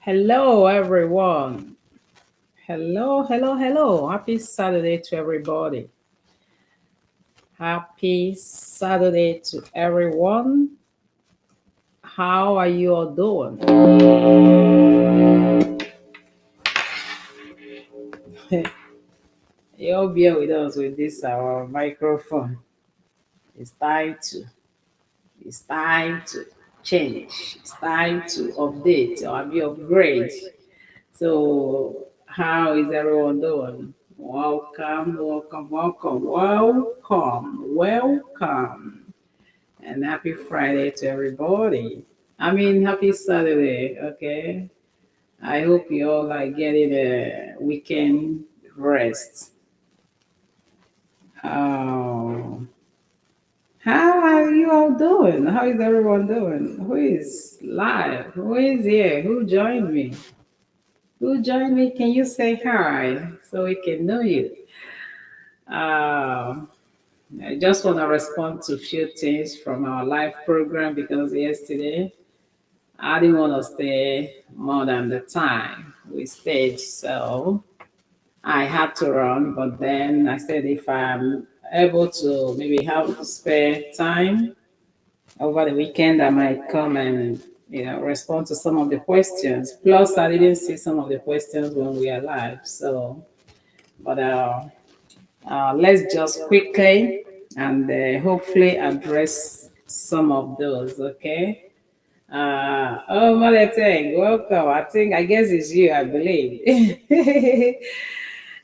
Hello, everyone. Hello, hello, hello. Happy Saturday to everybody. Happy Saturday to everyone. How are you all doing? You all bear with us with this our microphone. It's time to it's time to change. It's time to update or be upgrade. So how is everyone doing? Welcome, welcome, welcome, welcome, welcome. And happy Friday to everybody. I mean, happy Saturday, okay? I hope you all are getting a weekend rest. Oh, how are you all doing? How is everyone doing? Who is live? Who is here? Who joined me? Who joined me? Can you say hi so we can know you? Uh, I just want to respond to a few things from our live program because yesterday I didn't want to stay more than the time we stayed, so I had to run. But then I said if I'm able to maybe have spare time over the weekend, I might come and respond to some of the questions. Plus, I didn't see some of the questions when we are live, so but let's just quickly and hopefully address some of those. Okay. Oh, Mother Tang, welcome. I guess it's you, I believe.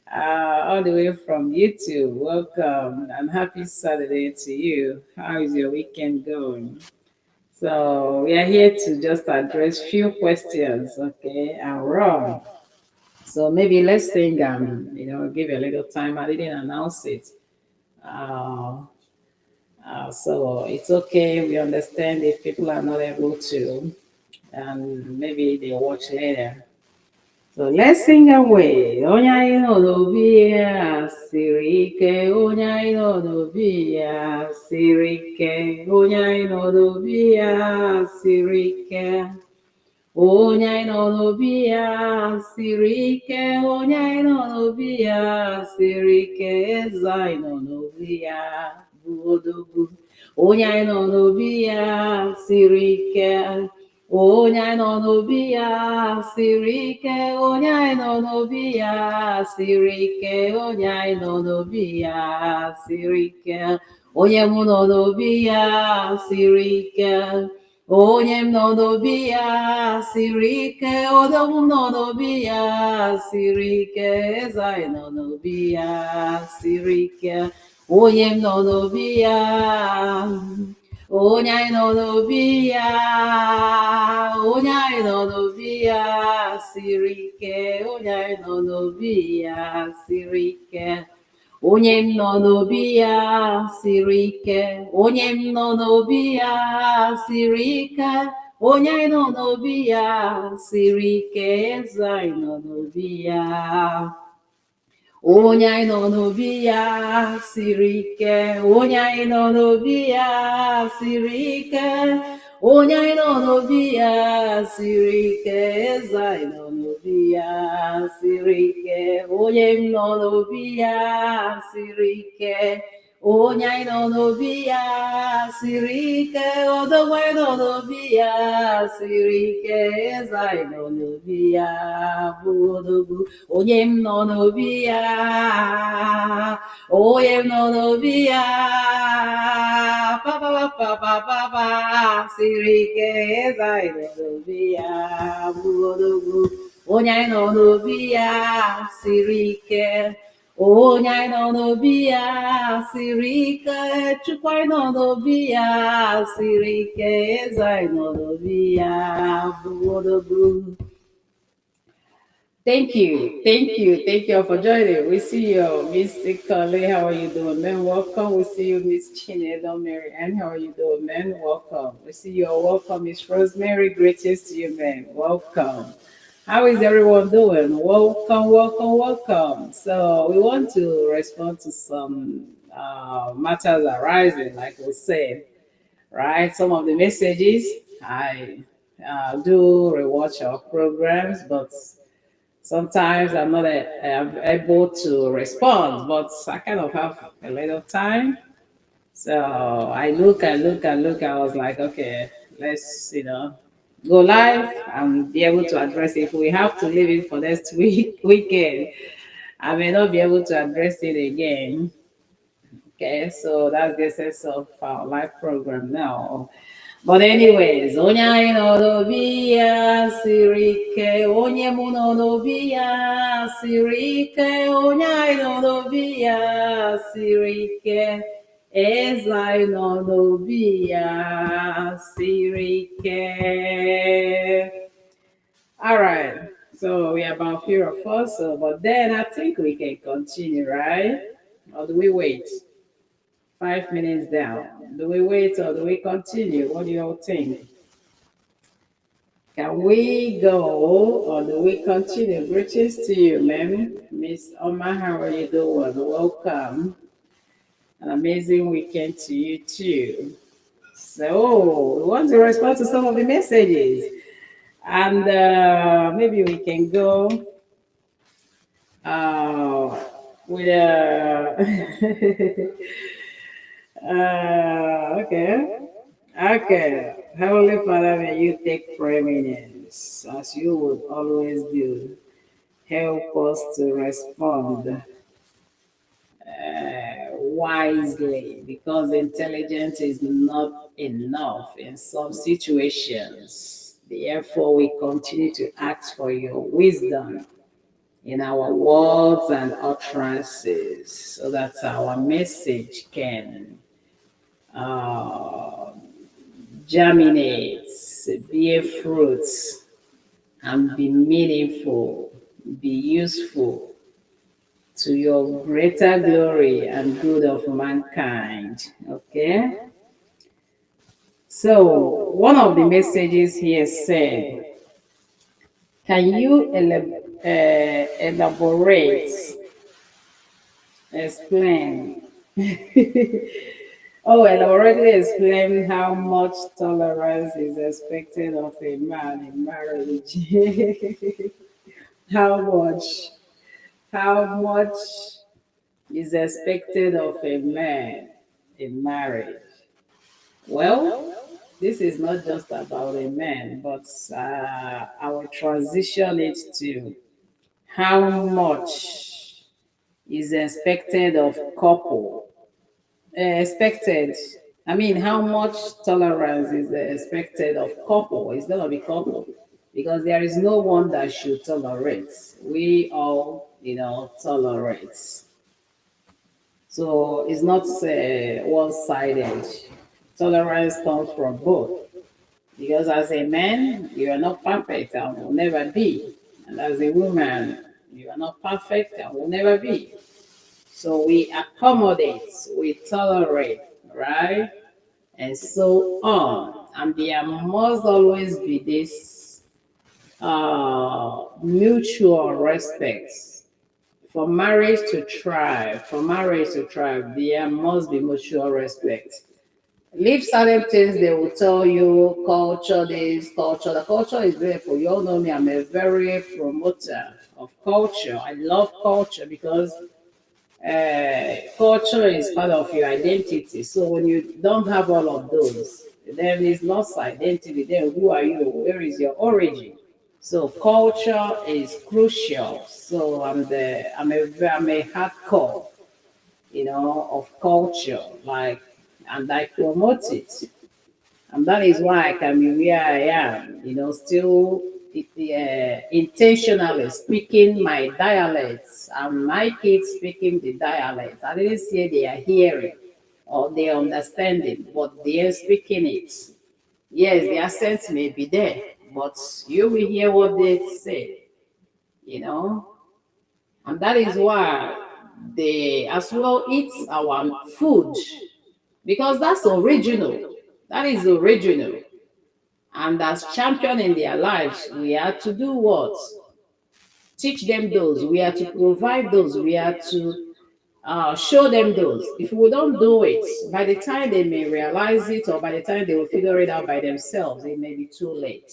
All the way from YouTube, welcome and happy Saturday to you. How is your weekend going? So we are here to just address few questions, okay, and run. So maybe let's think, give a little time. I didn't announce it. Uh, so it's okay. We understand if people are not able to, and maybe they watch later. So let's sing away. Onye ino no bia sirike. Onye ino no bia sirike. Onye ino no bia sirike. Onye ino no bia sirike. Onye ino no bia sirike. Eza ino no bia buodogu. Onye ino no bia sirike. Onye nọ n'obi ya siri ike, onye nọ n'obi ya siri ike, onye nọ n'obi ya siri ike, onye m nọ n'obi ya siri ike, onye m nọ n'obi ya siri ike, odogwu m nọ n'obi ya siri ike, eze anyị nọ n'obi ya siri ike, onye m nọ n'obi ya. Onye anyị nọ n'obi ya, onye anyị nọ n'obi ya siri ike, onye anyị nọ n'obi ya siri ike, onye m nọ n'obi ya siri ike, onye m nọ n'obi ya siri ike, onye anyị nọ n'obi ya siri ike, eze anyị nọ n'obi ya. Onye anyị nọ n'obi ya siri ike, onye anyị nọ n'obi ya siri ike, onye anyị nọ n'obi ya siri ike, eze anyị nọ n'obi ya siri ike, onye m nọ n'obi ya siri ike, onye anyị nọ n'obi ya siri ike, odogwu anyị nọ n'obi ya siri ike, eze anyị nọ n'obi ya bụ odogwu, onye m nọ n'obi ya, onye m nọ n'obi ya, papa siri ike, eze anyị nọ n'obi ya bụ odogwu, onye anyị nọ n'obi ya siri ike. Onye anyị nọ n'obi ya siri ike, Chukwu anyị nọ n'obi ya siri ike, eze anyị nọ n'obi ya bụ odogwu. Thank you all for joining. We see you, Miss Kale. How are you doing, man? Welcome. We see you, Miss Chinedo Mary Ann. How are you doing, man? Welcome. We see you all. Welcome, Miss Rosemary. Greetings to you, man. Welcome. How is everyone doing? Welcome, welcome, welcome. So we want to respond to some matters arising, like we said, right? Some of the messages. I do rewatch our programs, but sometimes I'm not able to respond. But I kind of have a little time, so I look. I was like, okay, let's go live and be able to address it. If we have to leave it for next weekend, I may not be able to address it again. Okay, so that's the essence of our live program now. But anyways, onye anyị nọ n'obi ya siri ike, onye mụ nọ n'obi ya siri ike, onye anyị nọ n'obi ya siri ike, eze anyị nọ n'obi ya siri ike. All right, so we have about few of us, so, but then I think we can continue, right? Or do we wait? 5 minutes down. Do we wait or do we continue? What do you all think? Can we go or do we continue? Greetings to you, ma'am. Miss Oma, how are you doing? Welcome. An amazing weekend to you too. So, we want to respond to some of the messages. And maybe we can go with okay. Okay. Heavenly Father, may you take preeminence as you would always do. Help us to respond wisely because intelligence is not enough in some situations. Therefore, we continue to ask for your wisdom in our words and utterances so that our message can uh, germinate, bear fruits, and be meaningful, be useful to your greater glory and good of mankind. Okay? So, one of the messages here said, can you elaborate, explain? Oh, elaborately explain how much tolerance is expected of a man in marriage. how much? How much is expected of a man in marriage? Well, this is not just about a man, but I will transition it to how much is expected of couple. Expected. I mean, how much tolerance is expected of couple? It's gonna be couple because there is no one that should tolerate. We all, tolerate. So it's not one-sided. Tolerance comes from both. Because as a man, you are not perfect and will never be. And as a woman, you are not perfect and will never be. So we accommodate, we tolerate, right? And so on. And there must always be this mutual respect. For marriage to thrive, there must be mutual respect. Leave certain things, they will tell you culture this, culture. The culture is there for you all know me. I'm a very promoter of culture. I love culture because culture is part of your identity. So when you don't have all of those, then it's lost identity. Then who are you? Where is your origin? So culture is crucial. So I'm a hardcore, of culture, like, and I promote it. And that is why I can be where I am, still intentionally speaking my dialects and my kids speaking the dialects. I didn't say they are hearing or they are understanding, but they are speaking it. Yes, the accent may be there, but you will hear what they say, you know. And that is why they as well eat our food because that's original. That is original. And as champion in their lives, we are to do what? Teach them those. We are to provide those. We are to show them those. If we don't do it, by the time they may realize it or by the time they will figure it out by themselves, it may be too late.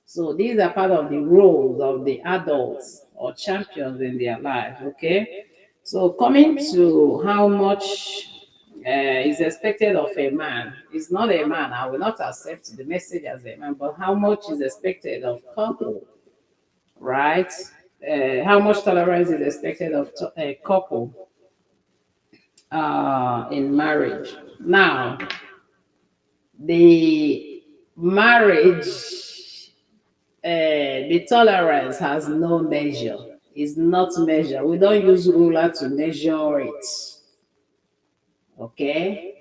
So these are part of the roles of the adults or champions in their life. Okay. So coming to how much is expected of a man, is not a man. I will not accept the message as a man, but how much is expected of couple, right? How much tolerance is expected of a couple in marriage. Now, the marriage, the tolerance has no measure. It's not measure. We don't use ruler to measure it. Okay?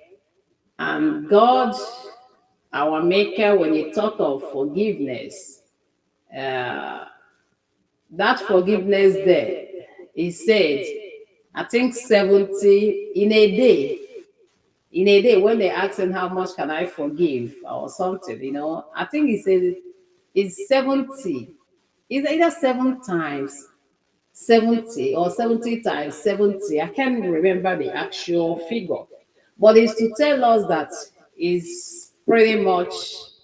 And God, our Maker, when you talk of forgiveness, uh, that forgiveness there, He said, I think 70 in a day. In a day, when they ask him how much can I forgive or something, I think he said it's 70. It's either 7 times 70 or 70 times 70. I can't remember the actual figure, but it's to tell us that it's pretty much,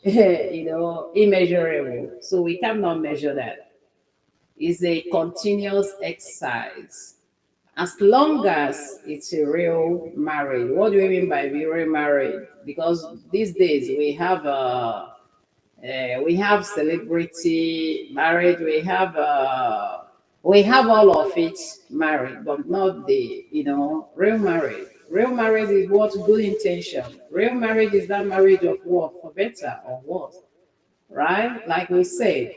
immeasurable. So we cannot measure that. It's a continuous exercise. As long as it's a real marriage. What do we mean by real marriage? Because these days we have celebrity marriage, we have all of it married, but not the real marriage. Real marriage is what good intention. Real marriage is that marriage of what for better or what, right? Like we said,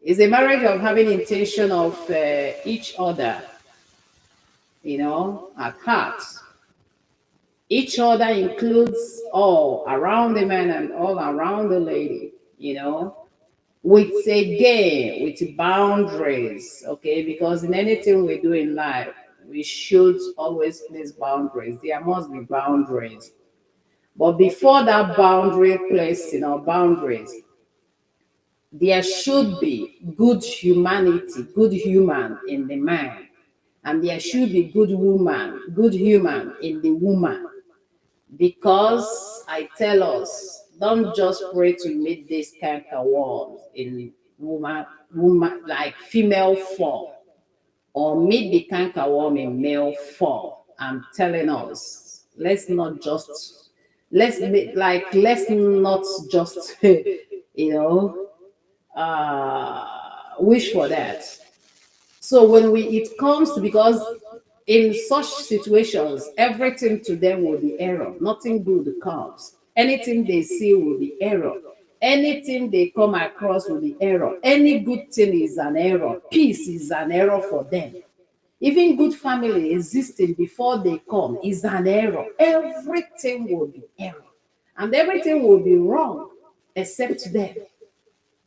it's a marriage of having intention of each other, at heart. Each other includes all around the man and all around the lady, with again, with boundaries, okay? Because in anything we do in life, we should always place boundaries. There must be boundaries. But before that boundary placing or boundaries, there should be good humanity, good human in the man. And there should be good woman, good human in the woman. Because I tell us, don't just pray to meet this canker worms in woman like female form, or meet the canker worm in male form. I'm telling us, let's not just you know wish for that. So when we it comes to, because in such situations, everything to them will be error. Nothing good comes. Anything they see will be error. Anything they come across will be error. Any good thing is an error. Peace is an error for them. Even good family existing before they come is an error. Everything will be error. And everything will be wrong except them.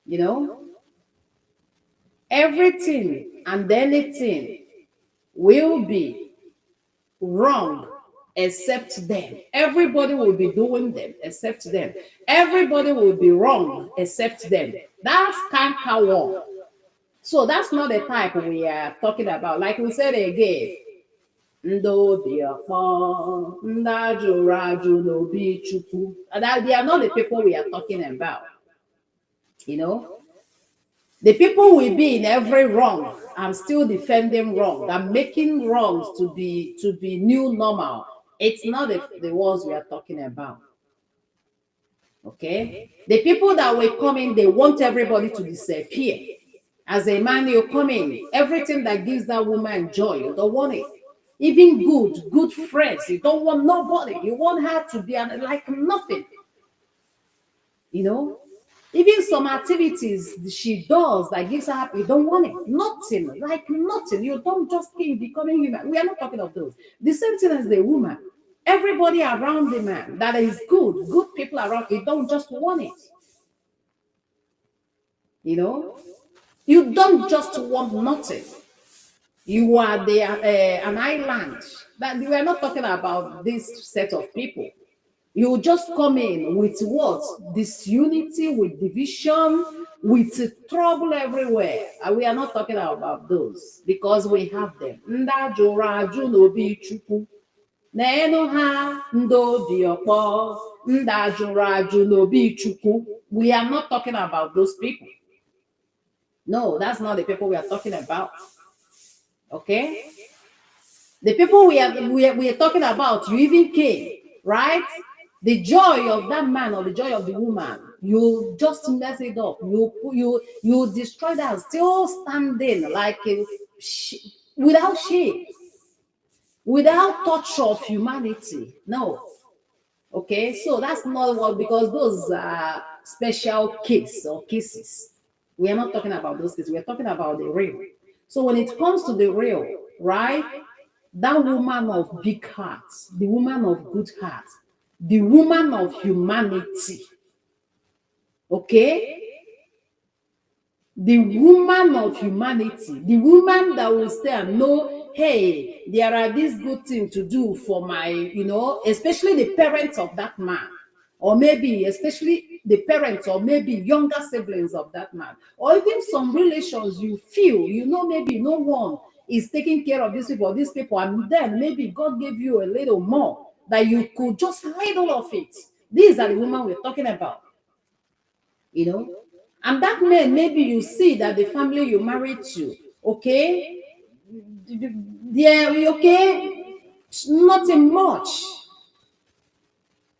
You know? Everything and anything will be wrong except them. Everybody will be doing them except them. Everybody will be wrong except them. That's canker worm. So that's not the type we are talking about. Like we said again, ndị obi ọkpọ, ndị ajụrụ ajụ n'obi chukwu. That they are not the people we are talking about. You know, the people will be in every wrong and still defending wrong and making wrongs to be new normal. It's not the ones we are talking about. Okay? The people that will come in, they want everybody to disappear. As a man, you come in, everything that gives that woman joy, you don't want it. Even good friends, you don't want nobody. You want her to be like nothing. You know? Even some activities she does that gives her happy, you don't want it. Nothing, like nothing. You don't just keep becoming human. We are not talking of those. The same thing as the woman. Everybody around the man that is good people around, you don't just want it. You know? You don't just want nothing. You are an island. That we are not talking about this set of people. You just come in with what? Disunity, with division, with trouble everywhere. And we are not talking about those because we have them. Nda jụrụ ajụ n'obi Chukwu. N'enu ha ndị obi ọkpọ. Nda jụrụ ajụ n'obi Chukwu. We are not talking about those people. No, that's not the people we are talking about. Okay? The people we are talking about, you even came, right? The joy of that man or the joy of the woman, you just mess it up. You destroy that, still standing like without shame, without touch of humanity. No. Okay, so that's not what, because those are special case or cases. We are not talking about those cases. We are talking about the real. So when it comes to the real, right? That woman of big heart, the woman of good heart, the woman of humanity, okay? The woman of humanity, the woman that will say and know, hey, there are these good things to do for my, especially the parents of that man, or maybe especially the parents or maybe younger siblings of that man, or even some relations you feel, maybe no one is taking care of these people, and then maybe God gave you a little more that you could just ladle of it. These are the women we're talking about, And that man, maybe you see that the family you married to, okay, they're okay, nothing much.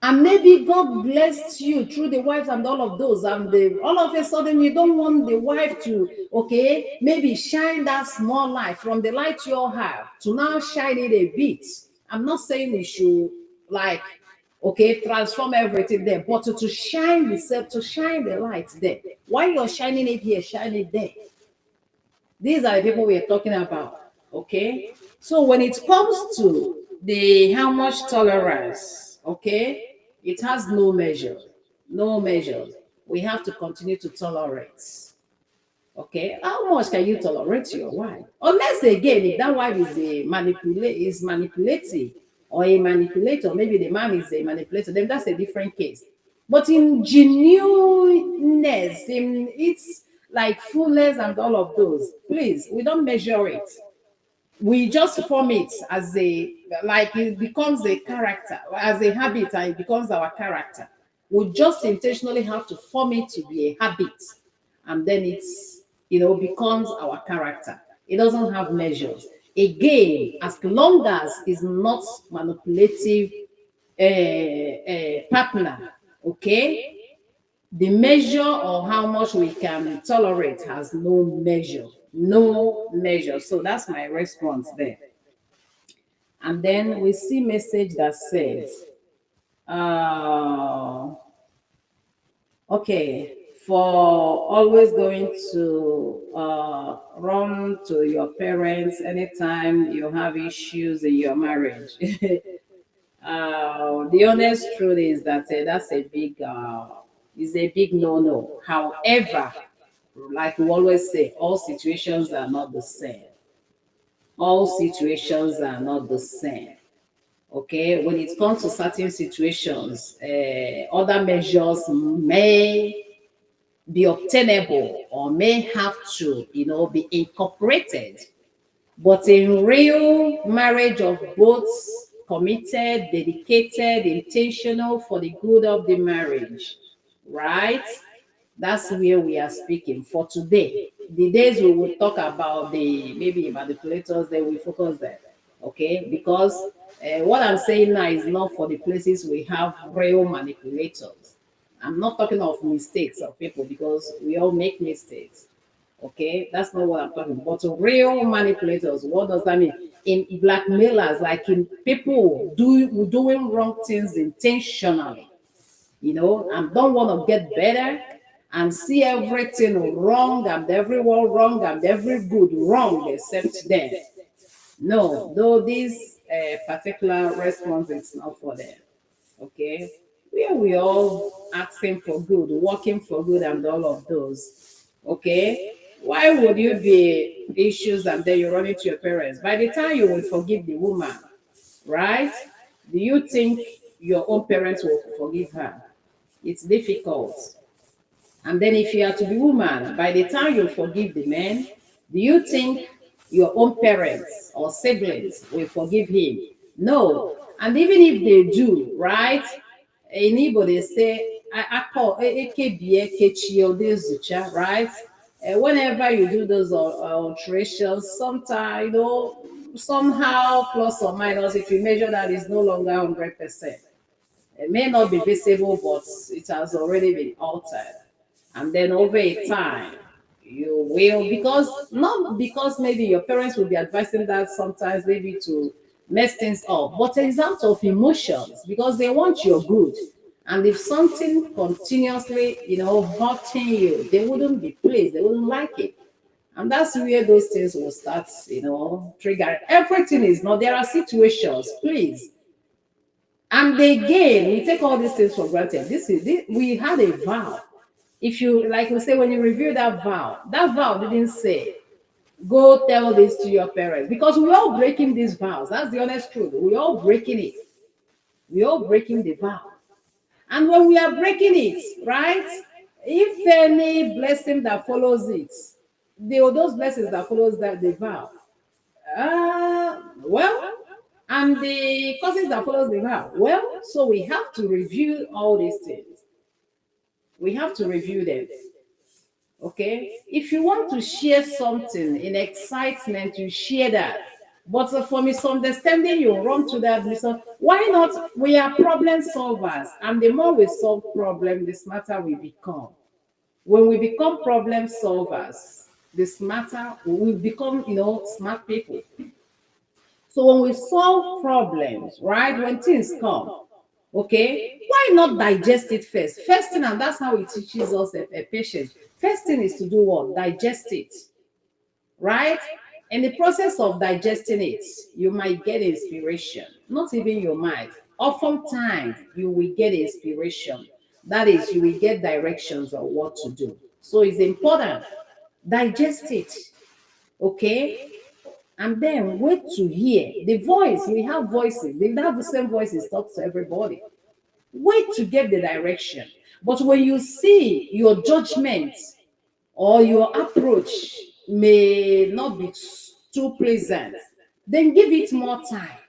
And maybe God blessed you through the wives and all of those, and all of a sudden you don't want the wife to, okay, maybe shine that small light from the light you all have to now shine it a bit. I'm not saying we should okay, transform everything there, but to shine to shine the light there. While you're shining it here, shine it there. These are the people we are talking about, okay? So when it comes to the how much tolerance, okay, it has no measure, no measure. We have to continue to tolerate. Okay, how much can you tolerate your wife? Unless again, if that wife is manipulative or a manipulator, maybe the man is a manipulator, then that's a different case. But in genuineness, in its like fullness and all of those, please, we don't measure it. We just form it as it becomes a character, as a habit, and it becomes our character. We just intentionally have to form it to be a habit, and then becomes our character. It doesn't have measures. Again, as long as it's not manipulative partner, okay, the measure of how much we can tolerate has no measure. No measure. So that's my response there. And then we see message that says, okay, for always going to run to your parents anytime you have issues in your marriage. The honest truth is that that's a big no-no. However, like we always say, all situations are not the same. All situations are not the same. Okay, when it comes to certain situations, other measures may be obtainable or may have to, be incorporated. But in real marriage of both committed, dedicated, intentional for the good of the marriage, right? That's where we are speaking for today. The days we will talk about the maybe manipulators, then we focus there. Okay, because what I'm saying now is not for the places we have real manipulators. I'm not talking of mistakes of people because we all make mistakes. Okay, that's not what I'm talking about. But real manipulators, what does that mean? In blackmailers, like in people doing wrong things intentionally, and don't want to get better and see everything wrong and everyone wrong and every good wrong except them. No, though this particular response is not for them. Okay, we all asking for good, working for good, and all of those. Okay, why would you be issues and then you run into your parents? By the time you will forgive the woman, right? Do you think your own parents will forgive her? It's difficult. And then if you are to be woman, by the time you forgive the man, do you think your own parents or siblings will forgive him? No. And even if they do, right? In Igbo they say, I call ekebie kechio dezucha, right? Whenever you do those alterations, sometimes, somehow plus or minus, if you measure that, is no longer 100%. It may not be visible, but it has already been altered. And then over a time, you will, because not because maybe your parents will be advising that sometimes maybe to mess things up, but it's out of emotions because they want your good. And if something continuously, hurting you, they wouldn't be pleased, they wouldn't like it. And that's where those things will start, triggering. Everything is not, there are situations, please. And again, we take all these things for granted. We had a vow. If you, like we say, when you review that vow didn't say, go tell this to your parents. Because we're all breaking these vows. That's the honest truth. We're all breaking it. We're all breaking the vow. And when we are breaking it, right? If any blessing that follows it, those blessings that follows that the vow, well, and the causes that follows the vow, well, so we have to review all these things. We have to review them. Okay, if you want to share something in excitement, you share that. But for misunderstanding, you run to that. Why not? We are problem solvers, and the more we solve problem, the smarter we become. When we become problem solvers, the smarter we become, smart people. So when we solve problems, right, when things come, okay, why not digest it first? First thing, and that's how it teaches us a patience. First thing is to do what? Digest it, right? In the process of digesting it, you might get inspiration, not even your mind. Oftentimes, you will get inspiration. That is, you will get directions on what to do. So it's important. Digest it, okay? And then wait to hear the voice. We have voices, they have the same voices, talk to everybody. Wait to get the direction. But when you see your judgment or your approach may not be too pleasant, then give it more time.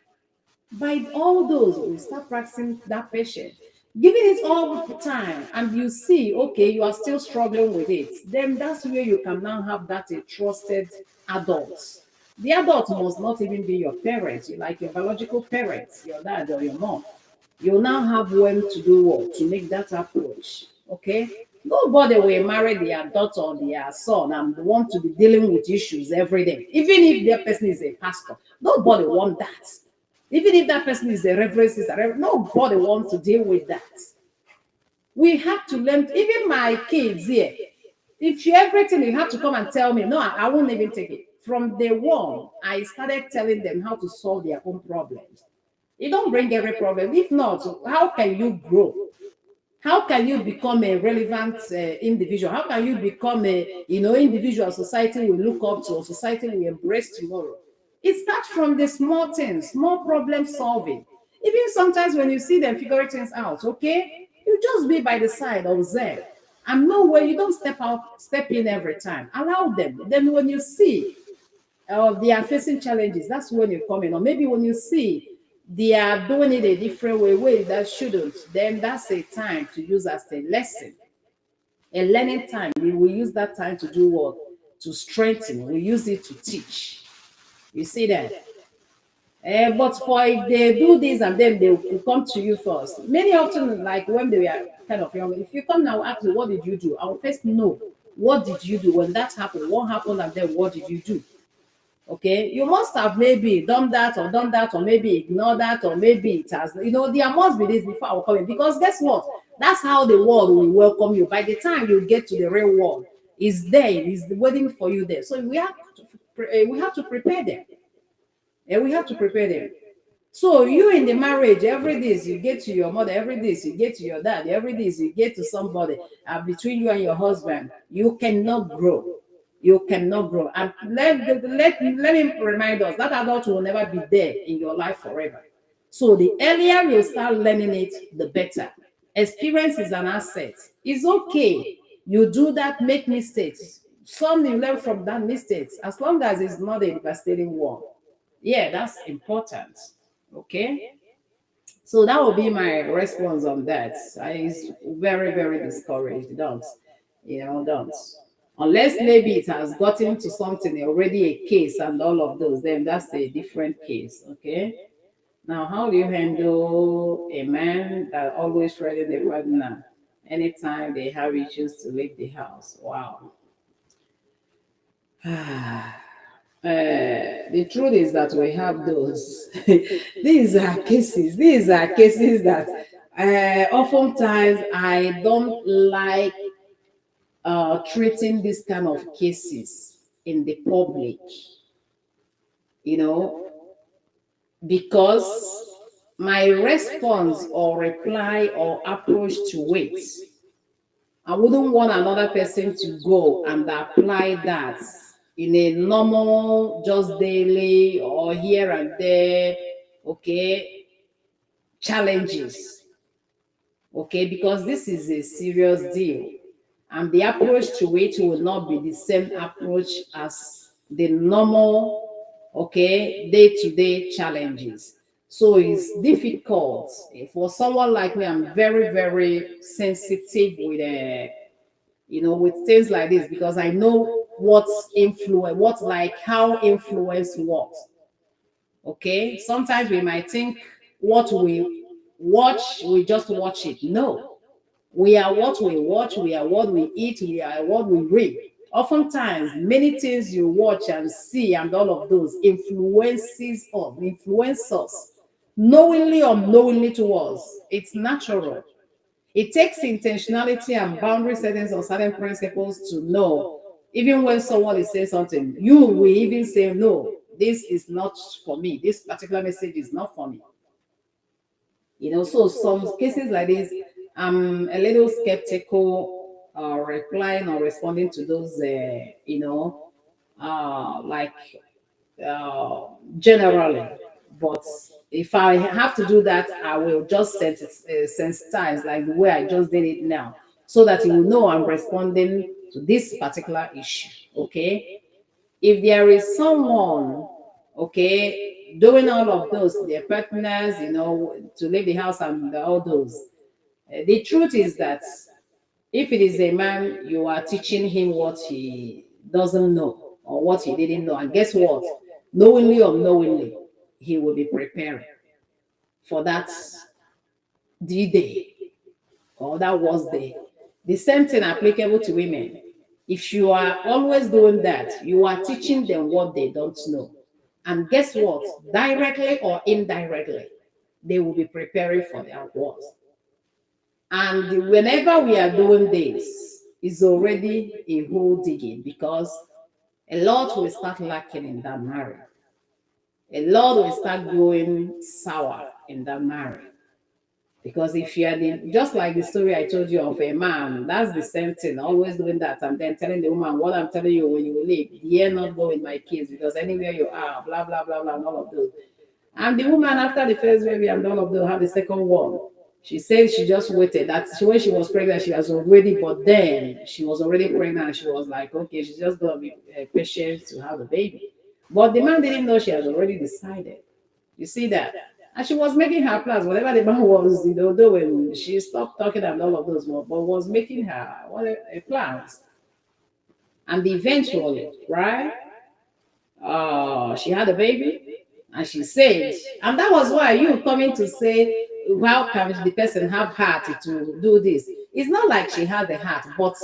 By all those, we start practicing that patience. Giving it all the time, and you see, okay, you are still struggling with it, then that's where you can now have that a trusted adult. The adult must not even be your parents, like your biological parents, your dad or your mom. You now have when to do what? To make that approach. Okay? Nobody will marry their daughter or their son and want to be dealing with issues every day. Even if their person is a pastor, nobody want that. Even if that person is a reverend sister, nobody wants to deal with that. We have to learn, even my kids here, if you everything you have to come and tell me, no, I won't even take it. From day one, I started telling them how to solve their own problems. You don't bring every problem. If not, how can you grow? How can you become a relevant individual? How can you become a individual society will look up to or society will embrace tomorrow? It starts from the small things, small problem solving. Even sometimes when you see them figure things out, okay, you just be by the side, observe, and know where you don't step in every time. Allow them. Then when you see they are facing challenges, that's when you come in. Or maybe when you see they are doing it a different way that shouldn't, then that's a time to use as a lesson, a learning time. We will use that time to do what? To strengthen. We use it to teach. You see that? But for if they do this and then they will come to you first. Many often, like when they were kind of young, if you come now ask me, what did you do? I will first know, what did you do when that happened? What happened and then what did you do? Okay, you must have maybe done that, or maybe ignore that, or maybe it has, there must be this before I will come in. Because guess what? That's how the world will welcome you. By the time you get to the real world, it's there, it's waiting for you there. So we have to prepare them. And we have to prepare them. So you in the marriage, every this you get to your mother, every this you get to your dad, every this you get to somebody. Between you and your husband, you cannot grow. You cannot grow. And let me remind us that adult will never be there in your life forever. So the earlier you start learning it, the better. Experience is an asset. It's okay. You do that, make mistakes. Some you learn from that mistakes, as long as it's not a devastating one. Yeah, that's important. Okay. So that will be my response on that. I is very, very discouraged. Don't, don't. Unless maybe it has gotten to something already a case and all of those, then that's a different case. Okay. Now, how do you handle a man that always threatens a partner anytime they have issues to leave the house? Wow. The truth is that we have those. These are cases that oftentimes I don't like treating this kind of cases in the public, you know, because my response or reply or approach to it, I wouldn't want another person to go and apply that in a normal, just daily or here and there, okay, challenges, okay, because this is a serious deal. And the approach to it will not be the same approach as the normal, okay, day to day challenges. So it's difficult for someone like me. I'm very, very sensitive with with things like this because I know what's influence, what like how influence works. Okay, sometimes we might think what we watch, we just watch it. No, we are what we watch, we are what we eat, we are what we read. Oftentimes, many things you watch and see and all of those influence us, knowingly or unknowingly to us. It's natural. It takes intentionality and boundary settings on certain principles to know. Even when someone is saying something, you will even say, no, this is not for me. This particular message is not for me. So some cases like this, I'm a little skeptical replying or responding to those, like uh, generally. But if I have to do that, I will just sensitize like the way I just did it now, so that you will know I'm responding to this particular issue. Okay. If there is someone, okay, doing all of those, their partners, to leave the house and all those, the truth is that if it is a man, you are teaching him what he doesn't know or what he didn't know. And guess what? Knowingly or unknowingly, he will be preparing for that D-Day or that was day. The same thing applicable to women. If you are always doing that, you are teaching them what they don't know. And guess what? Directly or indirectly, they will be preparing for their wars. And whenever we are doing this, it's already a hole digging because a lot will start lacking in that marriage. A lot will start going sour in that marriage. Because if you are just like the story I told you of a man, that's the same thing, always doing that, and then telling the woman, what I'm telling you when you leave, the air not go with my kids because anywhere you are, blah, blah, blah, blah, and all of those. And the woman, after the first baby and all of those, have the second one. She said she just waited. That when she was pregnant, she was already, but then she was already pregnant. And she was like, okay, she's just gonna be patient to have a baby. But the man didn't know she had already decided. You see that? And she was making her plans, whatever the man was, doing. She stopped talking and all of those, but was making her plans. And eventually, right? She had a baby, and she said, and that was why you coming to say, how can the person have heart to do this? It's not like she had the heart, but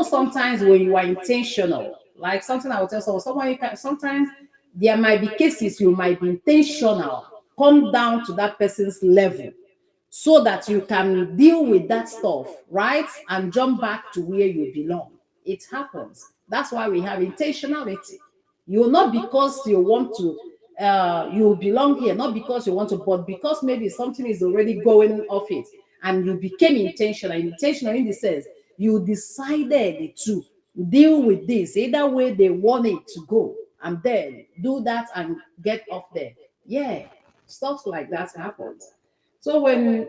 sometimes when you are intentional, like something I will tell someone you can sometimes there might be cases you might be intentional, come down to that person's level so that you can deal with that stuff, right? And jump back to where you belong. It happens. That's why we have intentionality. You're not because you want to, you belong here, not because you want to, but because maybe something is already going off it and you became intentional in the sense you decided to deal with this either way they want it to go and then do that and get off there. Yeah, stuff like that happens. So when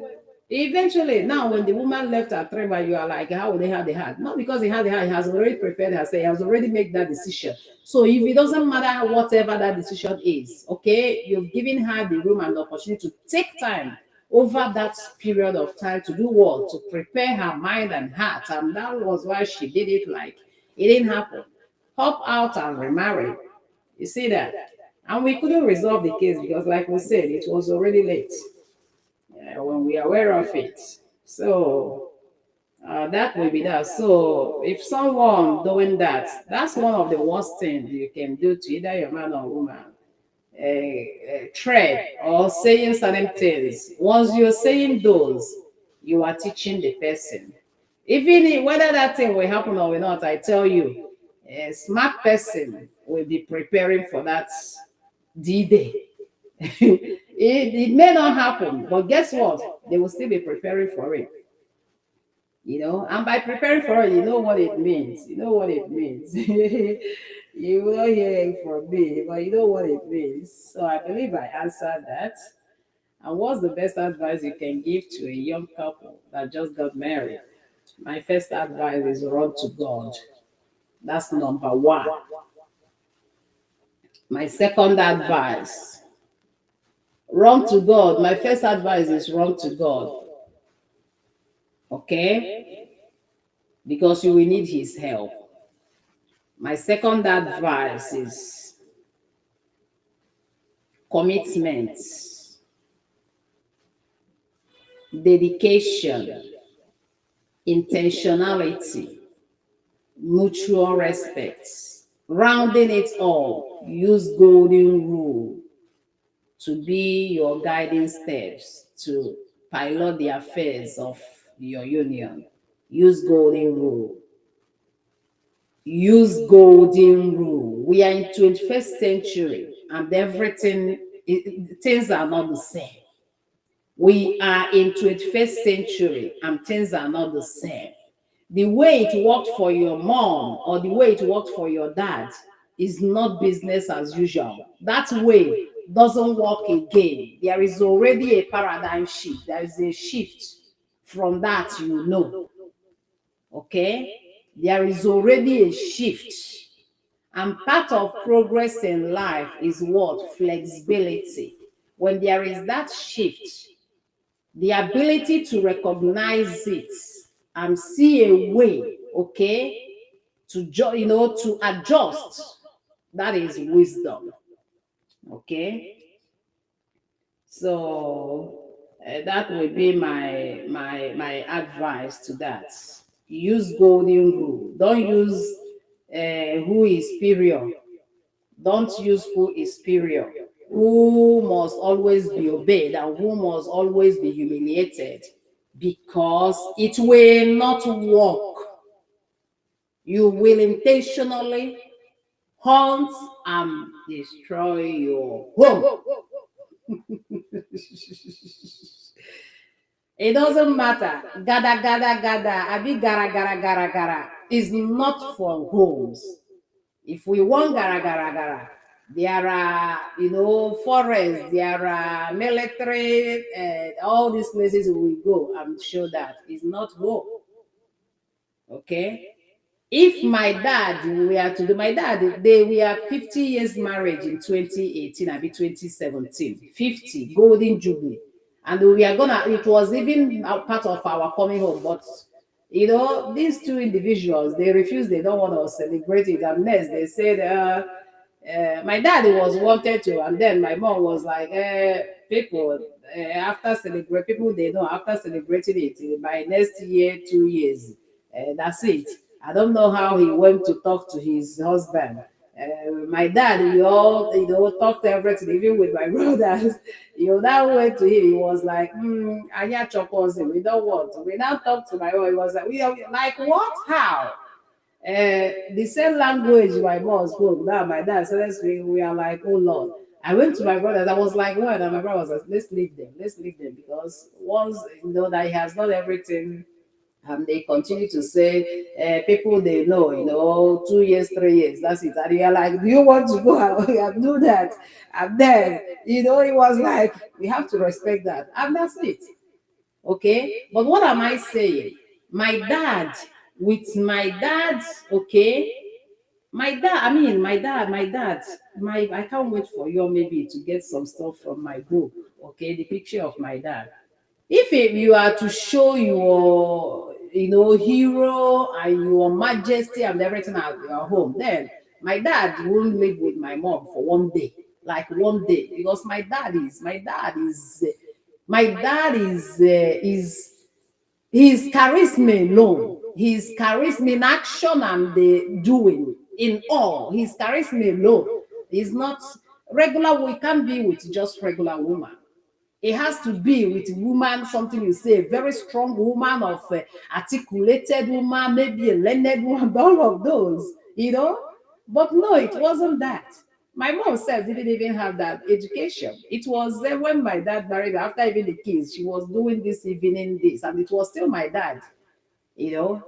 Eventually, now when the woman left her trailer, you are like, how would they have the heart? Not because he had the heart, he has already prepared herself, he has already made that decision. So if it doesn't matter whatever that decision is, okay, you've given her the room and the opportunity to take time over that period of time to do what? To prepare her mind and heart. And that was why she did it like it didn't happen. Hop out and remarry. You see that? And we couldn't resolve the case because, like we said, it was already late when we are aware of it. So that will be that. So if someone doing that, that's one of the worst things you can do to either your man or woman. Tread or saying certain things. Once you're saying those, you are teaching the person. Even whether that thing will happen or will not, I tell you, a smart person will be preparing for that D-Day. It may not happen, but guess what? They will still be preparing for it. And by preparing for it, you know what it means. You know what it means. You will hear it from me, but you know what it means. So I believe I answered that. And what's the best advice you can give to a young couple that just got married? My first advice is run to God. That's number one. My second advice, run to God. My first advice is run to God. Okay? Because you will need his help. My second advice is commitment, dedication, intentionality, mutual respect. Rounding it all, use golden rule to be your guiding steps to pilot the affairs of your union. Use golden rule. Use golden rule. We are in 21st century and things are not the same. We are in 21st century and things are not the same. The way it worked for your mom or the way it worked for your dad is not business as usual. That way doesn't work again. There is already a paradigm shift. There is a shift from that, Okay? There is already a shift. And part of progress in life is what? Flexibility. When there is that shift, the ability to recognize it and see a way, okay, to adjust, that is wisdom. Okay, so that would be my advice to that. Use golden rule. Don't use who is superior. Don't use who is superior. Who must always be obeyed and who must always be humiliated, because it will not work. You will intentionally hunt and destroy your home. It doesn't matter. Gada, gada, gada, abi gara, gara, gara, gara is not for homes. If we want gara, gara, gara, there are, forests, there are military, all these places we go. I'm sure that is not home. Okay? If my dad were to do, we are 50 years marriage in 2018, I'll be 2017, 50, golden jubilee. And it was even a part of our coming home, but these two individuals, they refused, they don't want to celebrate it unless they said, my dad was wanted to, and then my mom was like, people, after celebrate, people they know after celebrating it by next year, 2 years, that's it. I don't know how he went to talk to his husband. My dad, we all, talked everything, even with my brothers. That went to him, he was like, Anya Chokozi, we don't want. We now talk to my mom, he was like, we are like, what? How? The same language my mom spoke. Now my dad started speaking, we are like, oh Lord. I went to my brothers, I was like, what? And my brother was like, let's leave them, because once that he has done everything. And they continue to say, people they know, 2 years, 3 years, that's it. And you're like, do you want to go and do that? And then, it was like, we have to respect that. And that's it. Okay, but what am I saying? My dad, with my dad, okay, my dad, I can't wait for you maybe to get some stuff from my book, okay, the picture of my dad. If you are to show your, hero and your majesty and everything at your home, then my dad won't live with my mom for one day, like one day, because my dad is his charisma alone, his charisma in action and the doing in all, his charisma alone is not regular. We can't be with just regular woman. It has to be with woman, something you say, a very strong woman of articulated woman, maybe a learned woman, all of those. But no, it wasn't that. My mom said didn't even have that education. It was when my dad married, after even the kids, she was doing this evening this, and it was still my dad.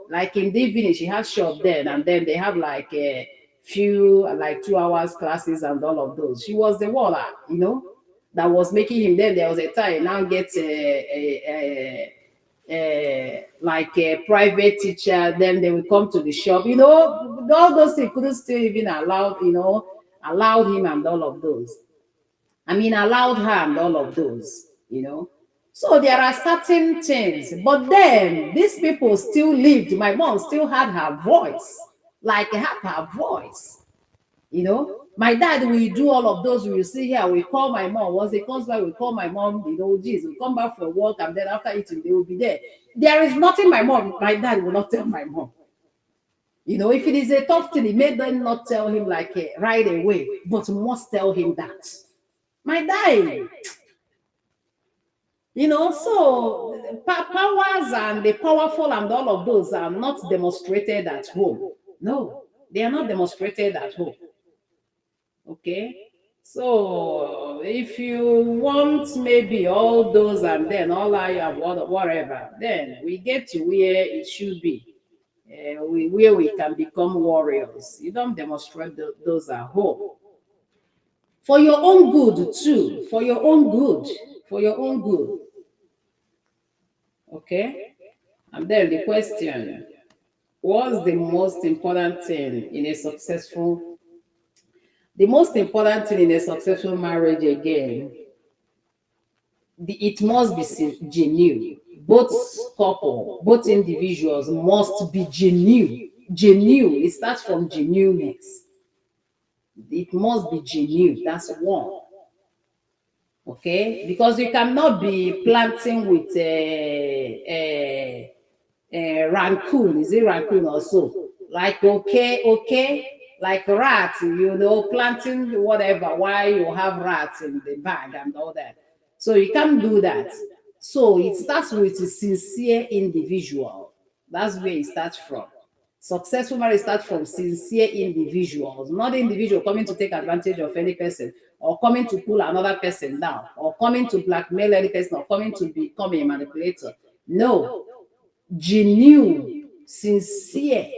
Like in the evening, she had shop then, and then they have like a few, like 2 hours classes and all of those. She was the one, that was making him. Then there was a time now gets like a private teacher. Then they will come to the shop. All those things couldn't still even allowed him and all of those. I mean, allowed her and all of those. So there are certain things, but then these people still lived. My mom still had her voice, like had her voice. My dad will do all of those. We see here, we call my mom. Once he comes back, we call my mom, geez, we come back from work, and then after eating, they will be there. There is nothing my dad will not tell my mom. If it is a tough thing, he may then not tell him like right away, but must tell him that. My dad, so powers and the powerful and all of those are not demonstrated at home. No, they are not demonstrated at home. Okay. So if you want maybe all those and then all I have whatever, then we get to where it should be, where we can become warriors. You don't demonstrate those at home. For your own good too. For your own good. For your own good. Okay. And then the question, what's the most important thing in a successful marriage again? It must be genuine. Both couple, both individuals must be genuine. Genuine. It starts from genuineness. It must be genuine. That's one. Okay, because you cannot be planting with a raccoon. Is it raccoon also? Like okay, like rats. Planting whatever. Why you have rats in the bag and all that. So you can't do that. So it starts with a sincere individual. That's where it starts from. Successful marriage starts from sincere individuals, not individual coming to take advantage of any person, or coming to pull another person down, or coming to blackmail any person, or coming to become a manipulator. No, genuine, sincere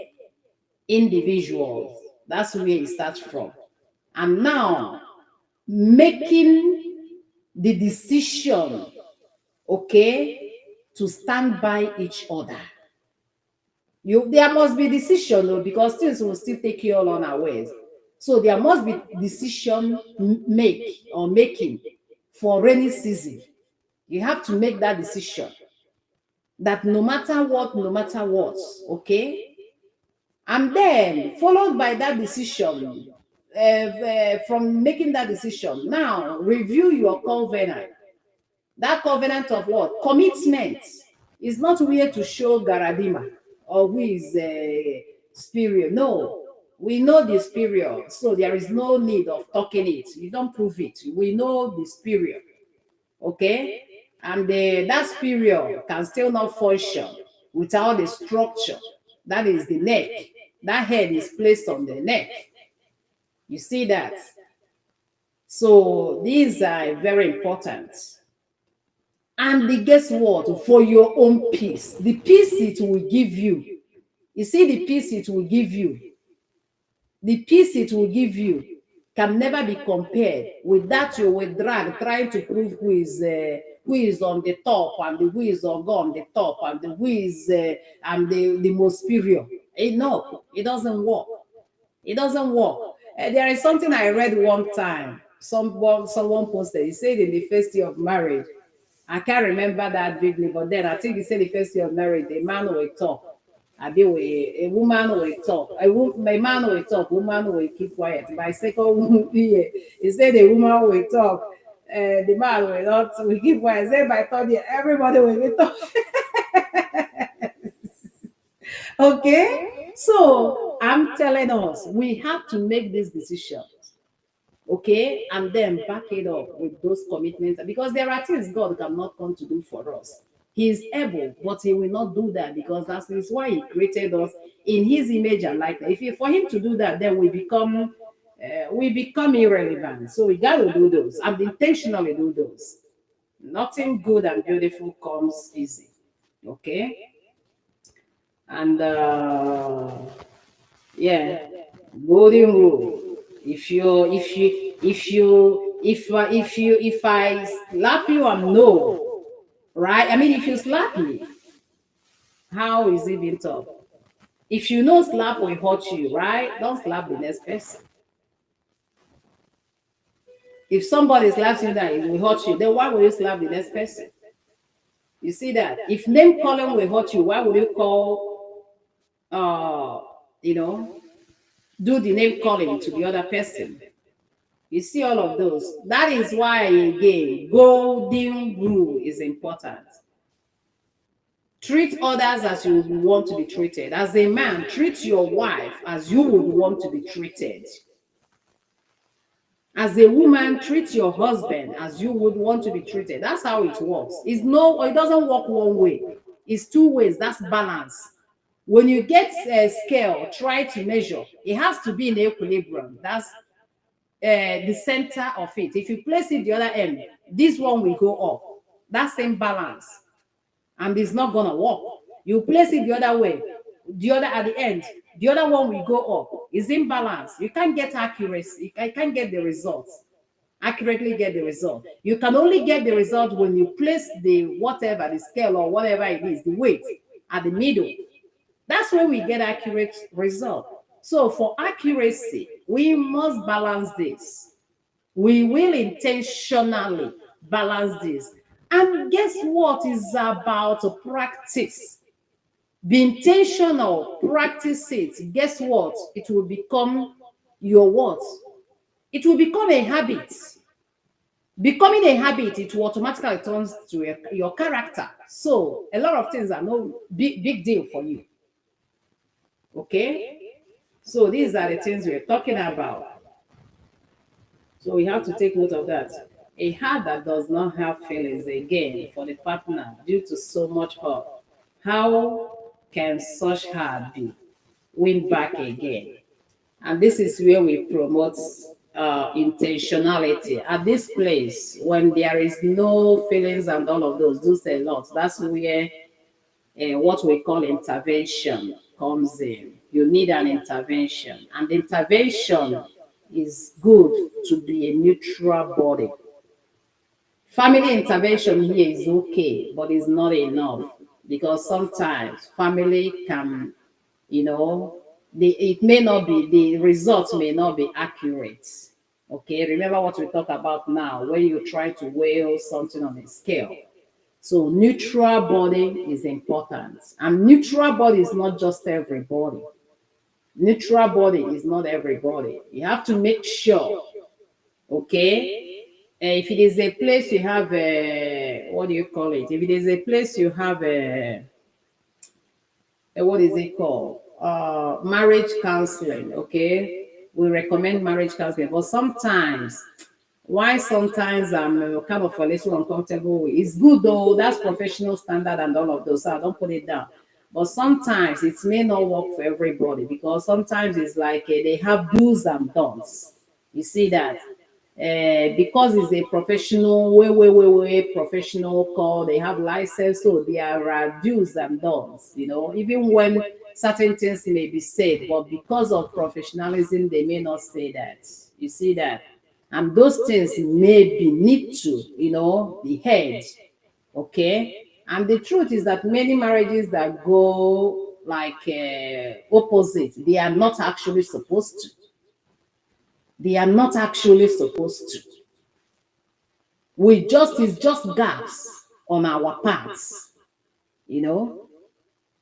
individuals. That's where it starts from. And now, making the decision, okay, to stand by each other. There must be decision, though, because things will still take you all unawares. So there must be decision making for rainy season. You have to make that decision that no matter what, okay? And then followed by that decision, from making that decision, now review your covenant. That covenant of what? Commitment. Is not here to show Garadima or who is superior. No, we know the superior, so there is no need of talking it. You don't prove it. We know the superior, okay? And that superior can still not function without the structure. That is the neck. That head is placed on the neck. You see that? So these are very important. And guess what? For your own peace, the peace it will give you. You see, the peace it will give you. The peace it will give you can never be compared with that you will drag trying to prove who is on the top and the who is on the top and the who is the most superior. No, it doesn't work. It doesn't work. There is something I read one time. Someone posted. He said in the first year of marriage, I can't remember that vividly, but then I think he said the first year of marriage, a man will talk. A woman will talk. A man will talk. Woman will keep quiet. By second year, he said the woman will talk. The man will not will keep quiet. Say by third year, everybody will be talk. Okay, so I'm telling us we have to make this decision, okay, and then back it up with those commitments because there are things God cannot come to do for us. He is able, but He will not do that because that is why He created us in His image and likeness. For Him to do that, then we become irrelevant. So we got to do those and intentionally do those. Nothing good and beautiful comes easy, okay? And yeah, golden rule. If I slap you, I'm no, right? I mean, if you slap me, how is it being tough? If you know slap will hurt you, right? Don't slap the next person. If somebody slaps you that it will hurt you, then why will you slap the next person? You see that? If name calling will hurt you, why would you call you know, do the name calling to the other person? You see all of those. That is why, again, golden rule is important. Treat others as you would want to be treated. As a man, treat your wife as you would want to be treated. As a woman, treat your husband as you would want to be treated. That's how it works. It doesn't work one way. It's two ways. That's balance. When you get a scale, try to measure. It has to be in equilibrium. That's the center of it. If you place it the other end, this one will go up. That same balance, and it's not gonna work. You place it the other way, the other at the end, the other one will go up. It's imbalance. You can't get accuracy. You can't get the results. Accurately get the result. You can only get the result when you place the whatever, the scale or whatever it is, the weight at the middle. That's when we get accurate result. So for accuracy, we must balance this. We will intentionally balance this. And guess what is about to practice? Be intentional, practice it. Guess what? It will become your what? It will become a habit. Becoming a habit, it will automatically turn to your character. So a lot of things are no big deal for you. Okay? So these are the things we're talking about. So we have to take note of that. A heart that does not have feelings again for the partner due to so much hurt. How can such heart be win back again? And this is where we promote intentionality. At this place, when there is no feelings and all of those, do a lot. That's where what we call intervention comes in. You need an intervention, and intervention is good to be a neutral body. Family intervention here is okay, but it's not enough because sometimes family can, it may not be, the results may not be accurate. Okay, remember what we talk about now when you try to weigh something on a scale. So neutral body is important, and neutral body is not just everybody. Neutral body is not everybody. You have to make sure, okay? If it is a place you have a, what do you call it? If it is a place you have what is it called? Marriage counseling, okay? We recommend marriage counseling, but sometimes, why sometimes I'm kind of a little uncomfortable with. It's good though, that's professional standard and all of those, so I don't put it down. But sometimes it may not work for everybody because sometimes it's like they have do's and don'ts. You see that? Because it's a professional, way professional call, they have license, so there are do's and don'ts, even when certain things may be said, but because of professionalism, they may not say that. You see that? And those things maybe need to, be heard Okay. And the truth is that many marriages that go like opposite, they are not actually supposed to. They are not actually supposed to. We just, it's just gaps on our parts, you know.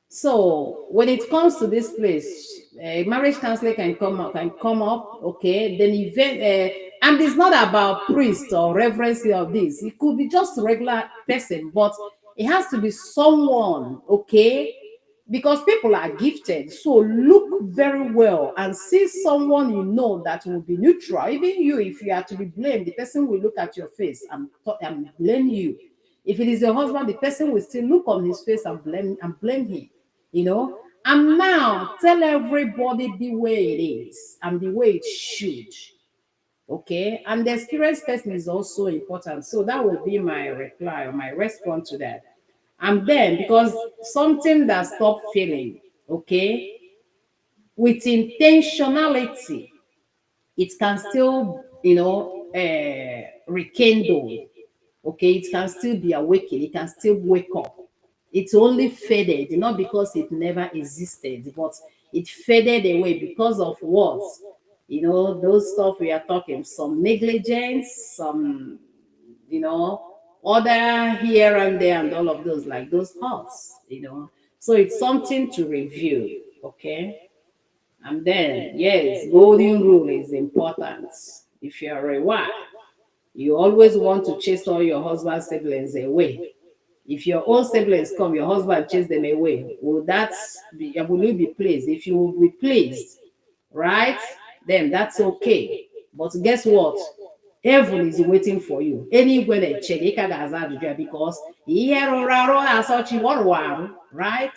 So when it comes to this place, marriage counselor can come up, okay. Then event, and it's not about priest or reverence of this. It could be just a regular person, but it has to be someone, okay, because people are gifted. So look very well and see someone you know that will be neutral. Even you, if you are to be blamed, the person will look at your face and blame you. If it is your husband, the person will still look on his face and blame him. You know. And now tell everybody the way it is and the way it should. Okay. And the experienced person is also important. So that will be my reply or my response to that. And then, because something that stop feeling, okay, with intentionality, it can still, rekindle. Okay, it can still be awakened. It can still wake up. It only faded, not because it never existed, but it faded away because of what? Those stuff we are talking, some negligence, some, other here and there, and all of those, like those hearts. So it's something to review, okay? And then, yes, golden rule is important. If you're a wife, you always want to chase all your husband's siblings away. If your own siblings come, your husband chase them away. Will you be pleased? If you will be pleased, right? Then that's okay. But guess what? Heaven is waiting for you. Anywhere they check, they can because right?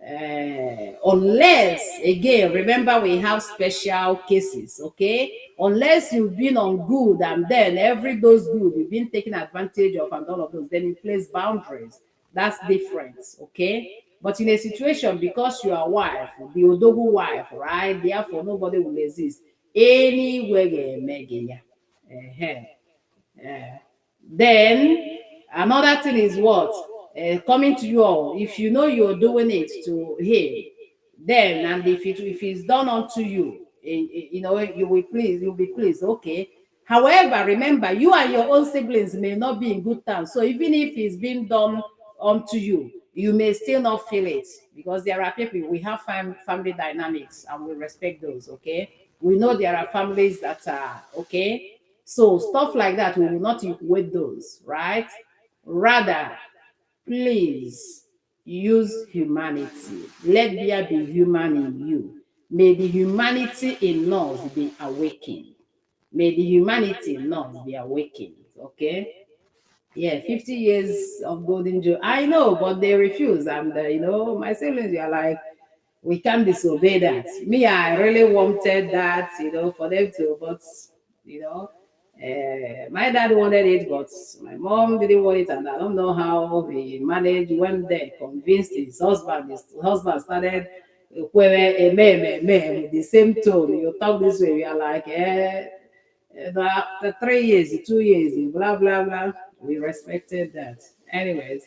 uh Unless, again, remember we have special cases, okay? Unless you've been on good and then every those good you've been taken advantage of and all of those, then you place boundaries. That's different, okay? But in a situation, because you are wife, the Odogu wife, right? Therefore, nobody will exist. Anywhere, then another thing is what? Coming to you all. If you know you're doing it to him, then, and if it's done unto you, you'll be pleased. Okay. However, remember, you and your own siblings may not be in good terms. So even if it's been done unto you, you may still not feel it, because there are people, we have family dynamics and we respect those. Okay. We know there are families that are okay. So stuff like that, we will not equate those, right? Rather, please use humanity. Let there be human in you. May the humanity in us be awakened. May the humanity in us be awakened. Okay? Yeah, 50 years of golden Joe. I know, but they refuse. And, my siblings are like, we can't disobey that. Me, I really wanted that, for them to, but, you know, my dad wanted it, but my mom didn't want it, and I don't know how he managed. Went there, convinced his husband. His husband started with the same tone. You talk this way, we are like, after 3 years, 2 years, blah blah blah. We respected that. Anyways,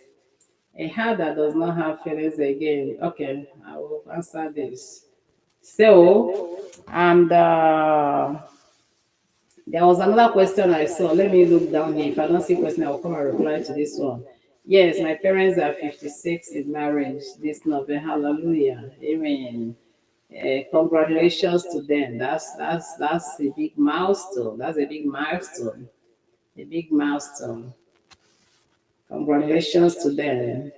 a heart that does not have feelings again. Okay, I will answer this. So, and there was another question I saw. Let me look down here. If I don't see question, I will come and reply to this one. Yes, my parents are 56 in marriage this November. Hallelujah. Amen. Congratulations to them. That's a big milestone. That's a big milestone. A big milestone. Congratulations to them.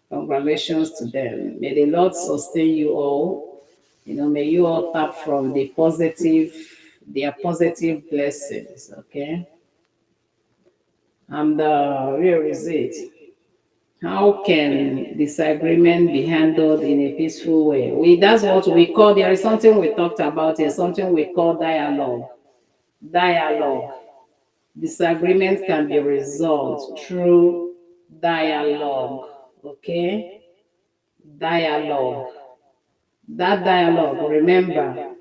Congratulations to them. May the Lord sustain you all. May you all tap from their positive blessings. Okay. And where is it? How can disagreement be handled in a peaceful way? That's what we call, there is something we talked about here, something we call dialogue. Dialogue. Disagreement can be resolved through dialogue. Okay? Dialogue. That dialogue, remember,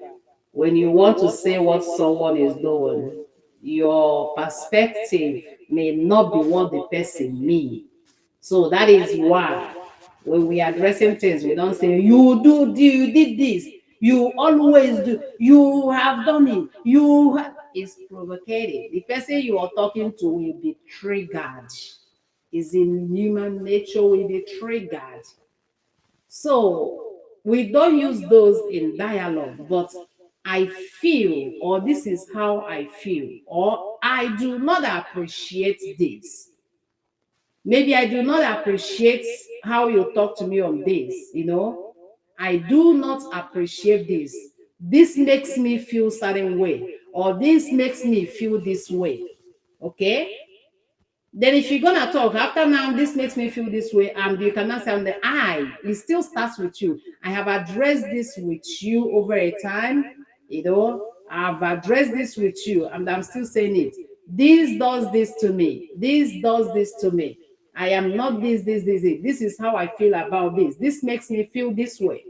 when you want to say what someone is doing, your perspective may not be what the person mean. So that is why when we are addressing things, we don't say, you did this, you always do, you have done it, it's provocative. The person you are talking to will be triggered. Is in human nature, will be triggered. So we don't use those in dialogue, but I feel, or this is how I feel, or I do not appreciate this. Maybe I do not appreciate how you talk to me on this, I do not appreciate this. This makes me feel certain way, or this makes me feel this way. Okay? Then if you're gonna talk after now, this makes me feel this way, and you cannot say on the I, it still starts with you. I have addressed this with you over a time, I've addressed this with you, and I'm still saying it. This does this to me. This does this to me. I am not this. This is how I feel about this. This makes me feel this way.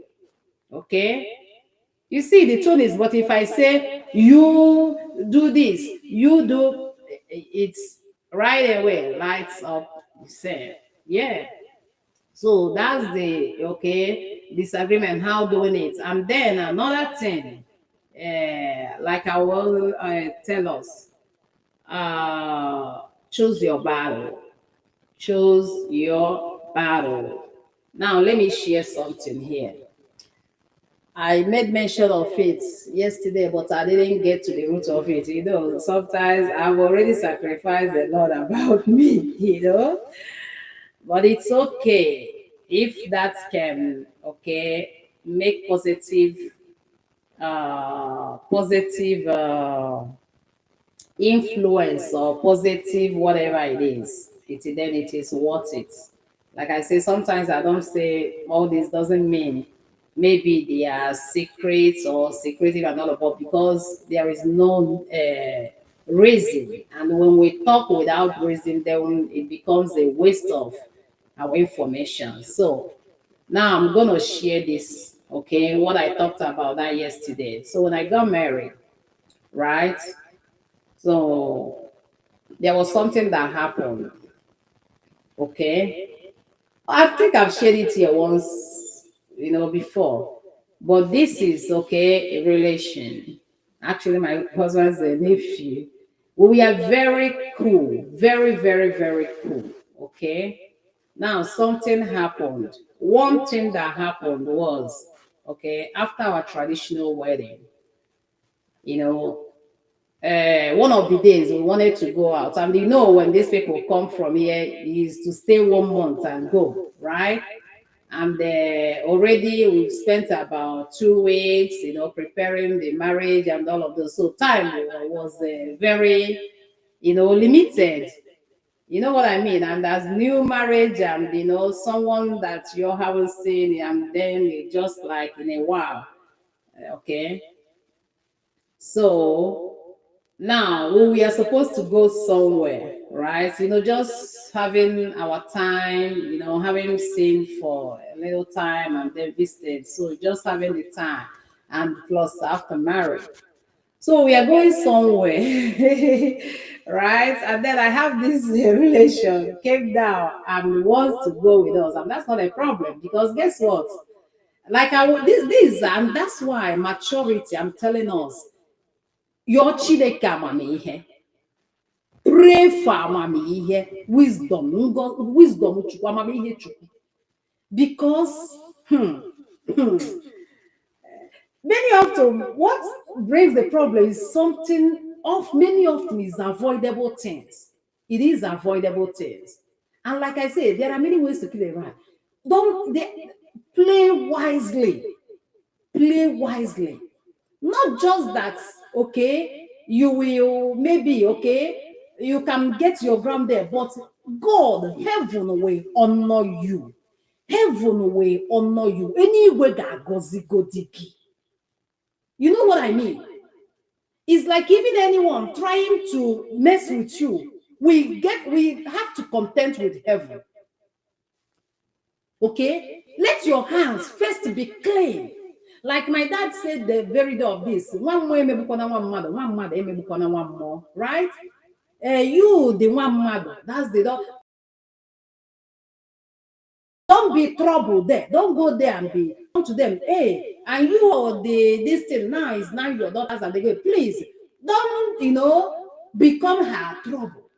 Okay? You see, the tone is, but if I say, you do this, you do, it's right away, lights up, you say, yeah. So that's the, disagreement, how doing it. And then another thing, like I will tell us, choose your battle. Choose your battle. Now, let me share something here. I made mention of it yesterday, but I didn't get to the root of it. Sometimes I've already sacrificed a lot about me, but it's okay if that can, make positive influence or positive whatever it is. Then it is worth it. Like I say, sometimes I don't say all this doesn't mean maybe they are secrets or secretive and all of that, because there is no reason. And when we talk without reason, then it becomes a waste of our information. So now I'm going to share this, what I talked about that yesterday. So when I got married, right? So there was something that happened, okay? I think I've shared it here once, before. But this is a relation. Actually, my husband's a nephew. We are very cool, very, very, very cool. Okay. Now something happened. One thing that happened was, after our traditional wedding, you know, one of the days we wanted to go out, and when these people come from here is to stay 1 month and go, right? And already we've spent about 2 weeks, preparing the marriage and all of those. So time was very, limited. You know what I mean? And as new marriage, and someone that you haven't seen, and then it just like in a while, okay. So now we are supposed to go somewhere, right? Just having our time, having seen for a little time and then visited. So just having the time, and plus after marriage. So we are going somewhere, right? And then I have this relation came down and wants to go with us, and that's not a problem, because guess what? Like this, and that's why maturity. I'm telling us, your Chineke amamihe. Pray for amamihe, wisdom, wisdom chukwu, amamihe chukwu. Because many often what brings the problem is many often is avoidable things. It is avoidable things. And like I said, there are many ways to kill a rat. Play wisely. Play wisely. Not just that, you will maybe, you can get your ground there, but God, heaven will honor you. Heaven will honor you. Anyway, you know what I mean? It's like even anyone trying to mess with you, we have to contend with heaven. Okay? Let your hands first be clean. Like my dad said the very day of this, one more emebukwana one mother emebukwana one more, right? You the one mother, that's the don't be trouble there. Don't go there and be come to them. Hey, and you are the this thing now is now your daughters and they go, please don't become her trouble.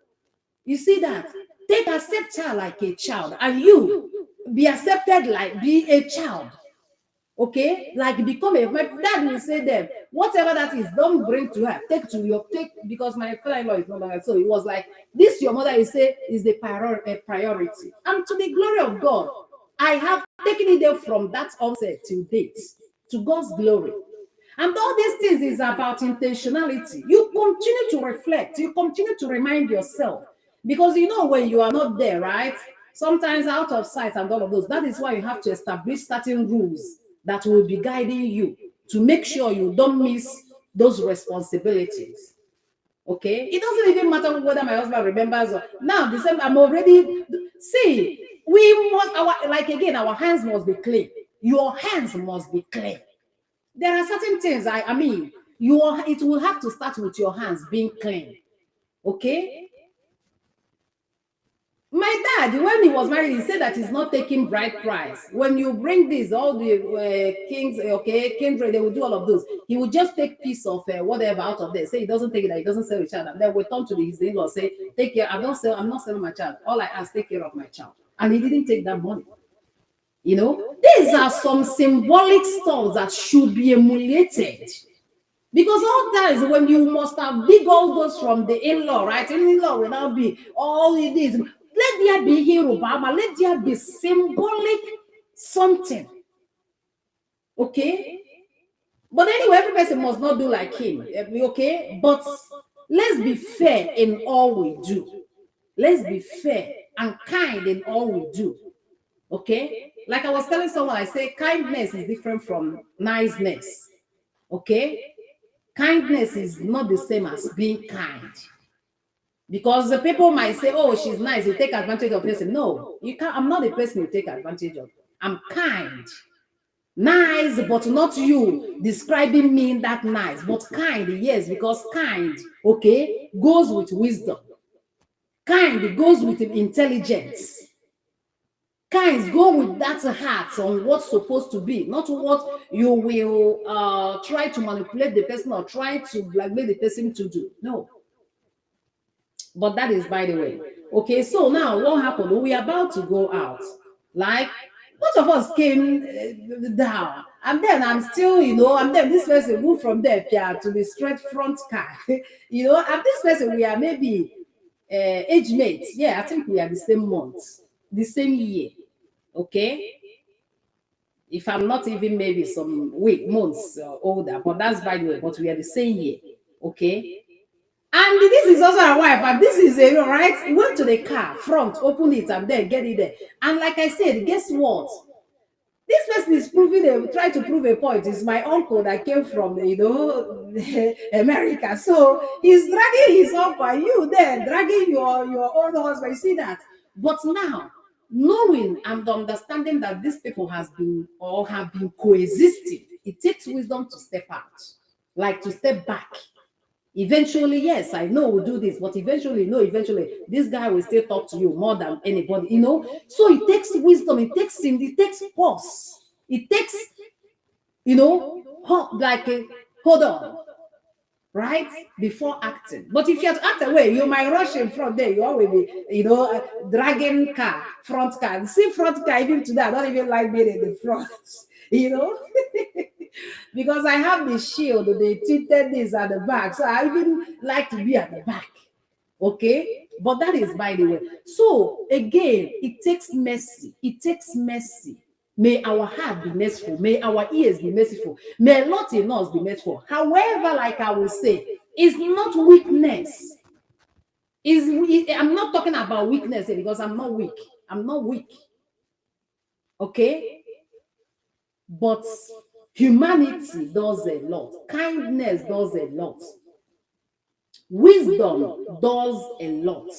You see that? Take accept her like a child, and you be accepted like be a child. Okay, like become a my dad will say them whatever that is, don't bring to her, take because my father-in-law is no longer, so it was like this your mother you say is the priority, and to the glory of God I have taken it there from that onset till date, to God's glory. And all these things is about intentionality. You continue to reflect, you continue to remind yourself, because when you are not there, right? Sometimes out of sight and all of those. That is why you have to establish certain rules that will be guiding you to make sure you don't miss those responsibilities. Okay, it doesn't even matter whether my husband remembers or now. The same, I'm already see. We must like again, our hands must be clean. Your hands must be clean. There are certain things I mean, it will have to start with your hands being clean. Okay, my dad, when he was married, he said that he's not taking bride price. When you bring this, all the kings, okay, kindred, they will do all of those. He would just take piece of whatever out of there. Say he doesn't take it, that he doesn't sell his child. And then we turn to his in-law, say, take care. I'm not selling my child. All I ask, take care of my child. And he didn't take that money. These are some symbolic stuff that should be emulated. Because all times when you must have big all those from the in-law, right? In-law will now be all it is. Let there be hero, Baba. Let there be symbolic something. Okay? But anyway, every person must not do like him. Okay? But let's be fair in all we do. Let's be fair and kind in all we do. Okay? Like I was telling someone, I say kindness is different from niceness. Okay? Kindness is not the same as being kind. Because the people might say, oh, she's nice, you take advantage of this. No, you can't. I'm not the person you take advantage of. I'm kind. Nice, but not you describing me that nice, but kind, yes, because kind, okay, goes with wisdom. Kind goes with intelligence. Kinds go with that heart on what's supposed to be, not what you will try to manipulate the person or try to blackmail the person to do. No. But that is by the way. Okay, so now what happened? We are about to go out. Like, both of us came down. And then I'm still, and then this person moved from there to the straight front car. And this person, we are maybe age mates. Yeah, I think we are the same month, the same year. Okay. If I'm not even maybe some months older, but that's by the way, but we are the same year. Okay. And this is also a wife, and this is right. He went to the car front, open it, and then get it there. And like I said, guess what? This person is trying to prove a point. It's my uncle that came from America. So he's dragging his uncle, and you there dragging your own husband. You see that? But now, knowing and understanding that these people have been coexisting, it takes wisdom to step out, like to step back. Eventually, yes, I know we'll do this, but eventually, this guy will still talk to you more than anybody, So it takes wisdom, it takes pause, it takes, hold on, right? Before acting. But if you have to act away, you might rush in front there, you always be, dragging car, front car. See front car, even today, I don't even like being in the front, because I have the shield, the tinted this at the back. So I even like to be at the back. Okay? But that is by the way. So again, it takes mercy. It takes mercy. May our heart be merciful. May our ears be merciful. May a lot in us be merciful. However, like I will say, it's not weakness. I'm not talking about weakness here because I'm not weak. I'm not weak. Okay? But humanity does a lot. Kindness does a lot. Wisdom does a lot.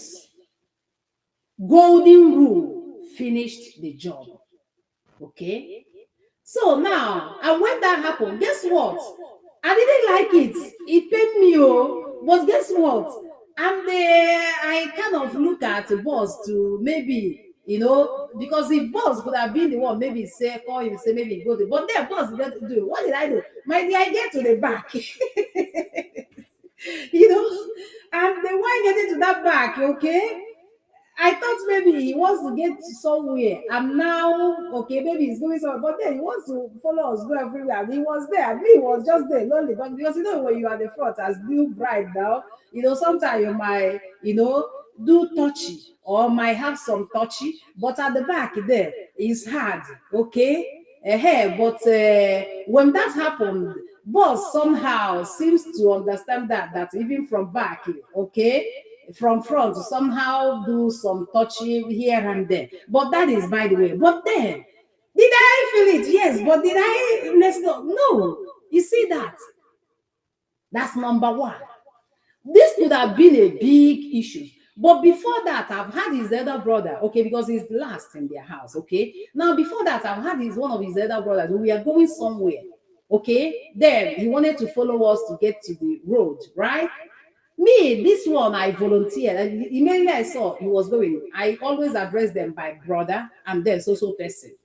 Golden rule finished the job. Okay? So now, and when that happened, guess what? I didn't like it. It pained me, oh. But guess what? I kind of look at the boss to maybe, because if boss could have been the one, maybe say, call him, say, maybe go to, but then boss didn't do. What did I do? My dear, I get to the back, you know, and then why getting to that back, okay? I thought maybe he wants to get somewhere, and now, okay, maybe he's going somewhere, but then he wants to follow us, go everywhere. And he was there, and me he was just there, lonely. But because when you are the front as new bride now, sometimes you might, do touchy or might have some touchy, but at the back there is hard, okay? But when that happened, boss somehow seems to understand that even from back, okay, from front somehow do some touching here and there. But that is by the way. But then, did I feel it? Yes. But did I mess up? No. You see that? That's number one. This could have been a big issue. But before that, I've had his elder brother, okay, because he's last in their house, okay. Now, before that, I've had one of his elder brothers. We are going somewhere, okay. Then he wanted to follow us to get to the road, right? Me, this one, I volunteered. And immediately I saw he was going, I always address them by brother and then so person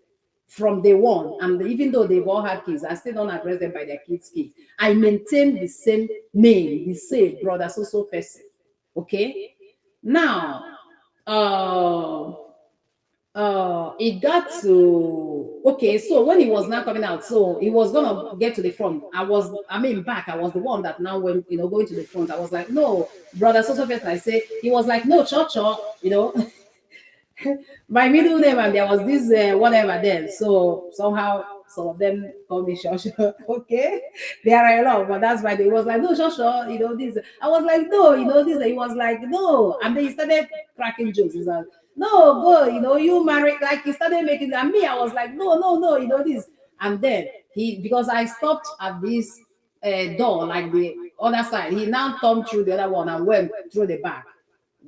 from day one. And even though they've all had kids, I still don't address them by their kids' kids. I maintain the same name, the same brother so person. Okay. Now, uh, it got to okay. So when he was now coming out, so he was gonna get to the front. Back. I was the one that now went, going to the front. I was like, no, brother, so person. I say, he was like, no, my middle name, and there was this whatever then. So somehow some of them call me Shosho. Okay, there are a lot, but that's why they was like, no, Shosho, this. I was like, no, this. He was like, no, and then he started cracking jokes. He's like, no, go, you married. Like he started making, and me, I was like, no, no, no, this. And then because I stopped at this door, like the other side, he now turned through the other one and went through the back,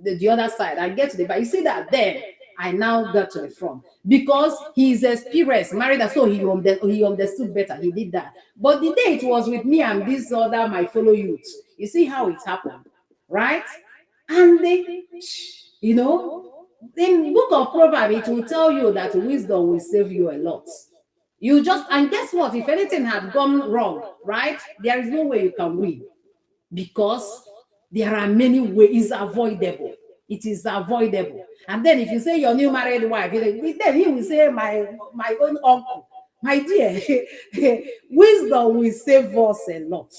the other side. I get to the back. You see that then. I now got to the front because he's experienced, married, so he understood better. He did that. But the day it was with me and this other my fellow youth, you see how it happened, right? And they, in book of Proverbs, it will tell you that wisdom will save you a lot. You just, and guess what? If anything had gone wrong, right, there is no way you can win because there are many ways. It's avoidable. It is avoidable. And then if you say your new married wife, then he will say my own uncle. My dear, wisdom will save us a lot.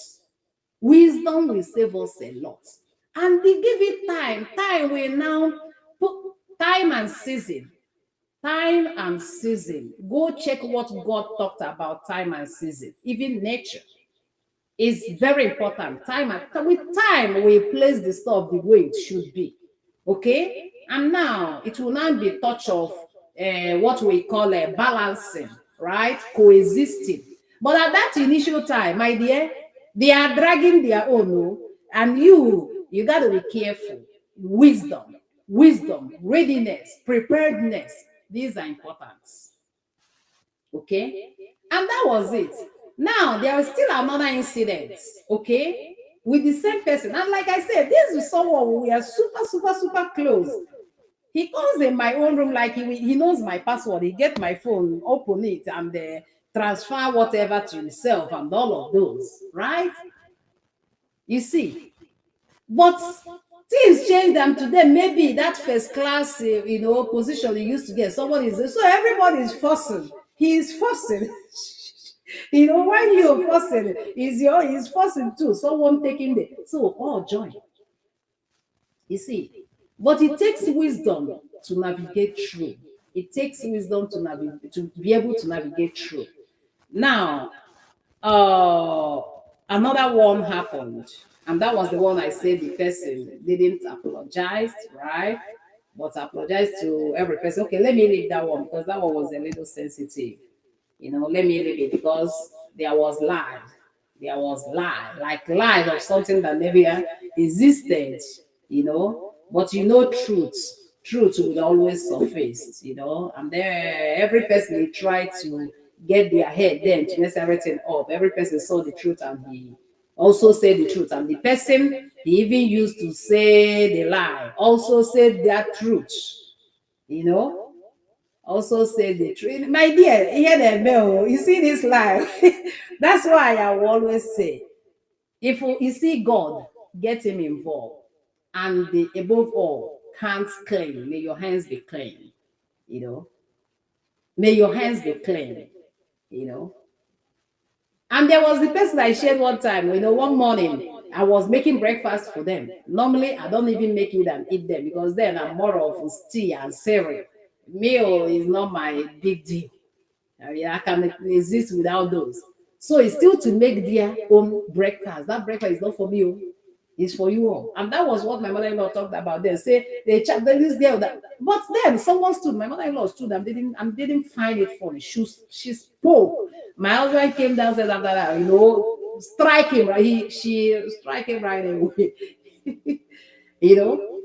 Wisdom will save us a lot. And they give it time. Time will now put time and season. Time and season. Go check what God talked about time and season. Even nature is very important. With time, we place the stuff the way it should be. Okay, and now it will now be a touch of what we call a balancing, right? Coexisting. But at that initial time, my dear, they are dragging their own, and you got to be careful. Wisdom, readiness, preparedness. These are important. Okay, and that was it. Now there is still another incident. Okay, with the same person. And like I said, this is someone we are super close. He comes in my own room, like he knows my password. He get my phone, open it, and transfer whatever to himself and all of those, right? You see, but things change them today. Maybe that first class, position he used to get, someone is, so everybody is forcing. He is forcing. When you're forcing, he's forcing too. Someone taking the, so all join. You see, but it takes wisdom to navigate through. It takes wisdom to be able to navigate through. Now, another one happened, and that was the one I said the person didn't apologize, right? But apologize to every person. Okay, let me leave that one because that one was a little sensitive. Let me leave it because there was lie. There was lie, like lie of something that never existed, But truth will always surface, and there every person will try to get their head then to mess everything up. Every person saw the truth and he also said the truth. And the person he even used to say the lie also said that truth, you know, also said the truth. My dear, hear the bell. You see this life. That's why I will always say, if you see God, get him involved. And above all, hands clean. May your hands be clean, you know. May your hands be clean, you know. And there was the person I shared one time, one morning I was making breakfast for them. Normally, I don't even make it and eat them because then I'm more of tea and cereal. Meal is not my big deal. I mean, I can exist without those. So it's still to make their own breakfast. That breakfast is not for me, oh, it's for you all. And that was what my mother-in-law talked about. They say they chat this girl that, but then someone stood. My mother-in-law stood and didn't find it funny. She spoke. My husband came downstairs after that, strike him right. She strike him right away. you know,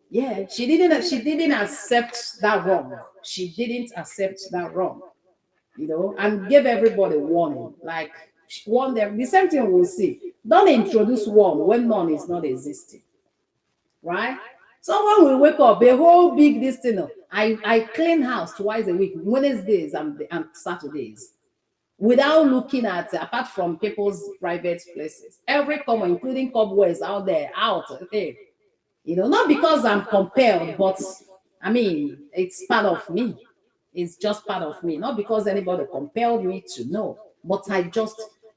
yeah, she didn't accept that wrong. She didn't accept that wrong, and gave everybody warning. Like, warn them. The same thing we'll see. Don't introduce one when none is not existing, right? Someone will wake up a whole big this thing. I clean house twice a week, Wednesdays and Saturdays, without looking at, apart from people's private places, every corner, including cobwebs out there, out. Okay, not because I'm compelled, but I mean, it's part of me. It's just part of me, not because anybody compelled me to know, but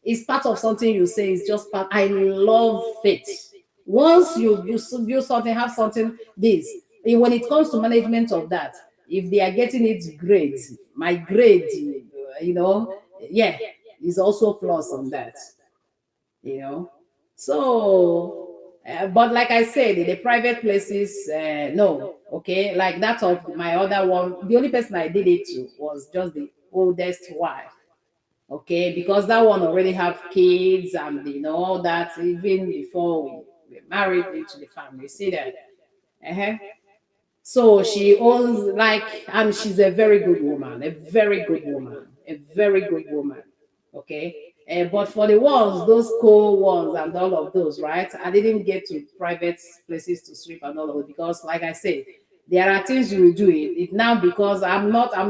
it's part of something you say. It's just part. I love it. Once you do something, have something, this, when it comes to management of that, if they are getting it great, my grade, yeah, is also plus on that, you know. So, but like I said, in the private places, no, okay. Like that of my other one, the only person I did it to was just the oldest wife, okay, because that one already have kids and all that even before we were married into the family. See that? Uh-huh. So she owns, like, and she's a very good woman, a very good woman, a very good woman. Okay. But for the ones, those co-ones and all of those, right? I didn't get to private places to sweep and all of it because, like I said, there are things you will do it now because I'm not, I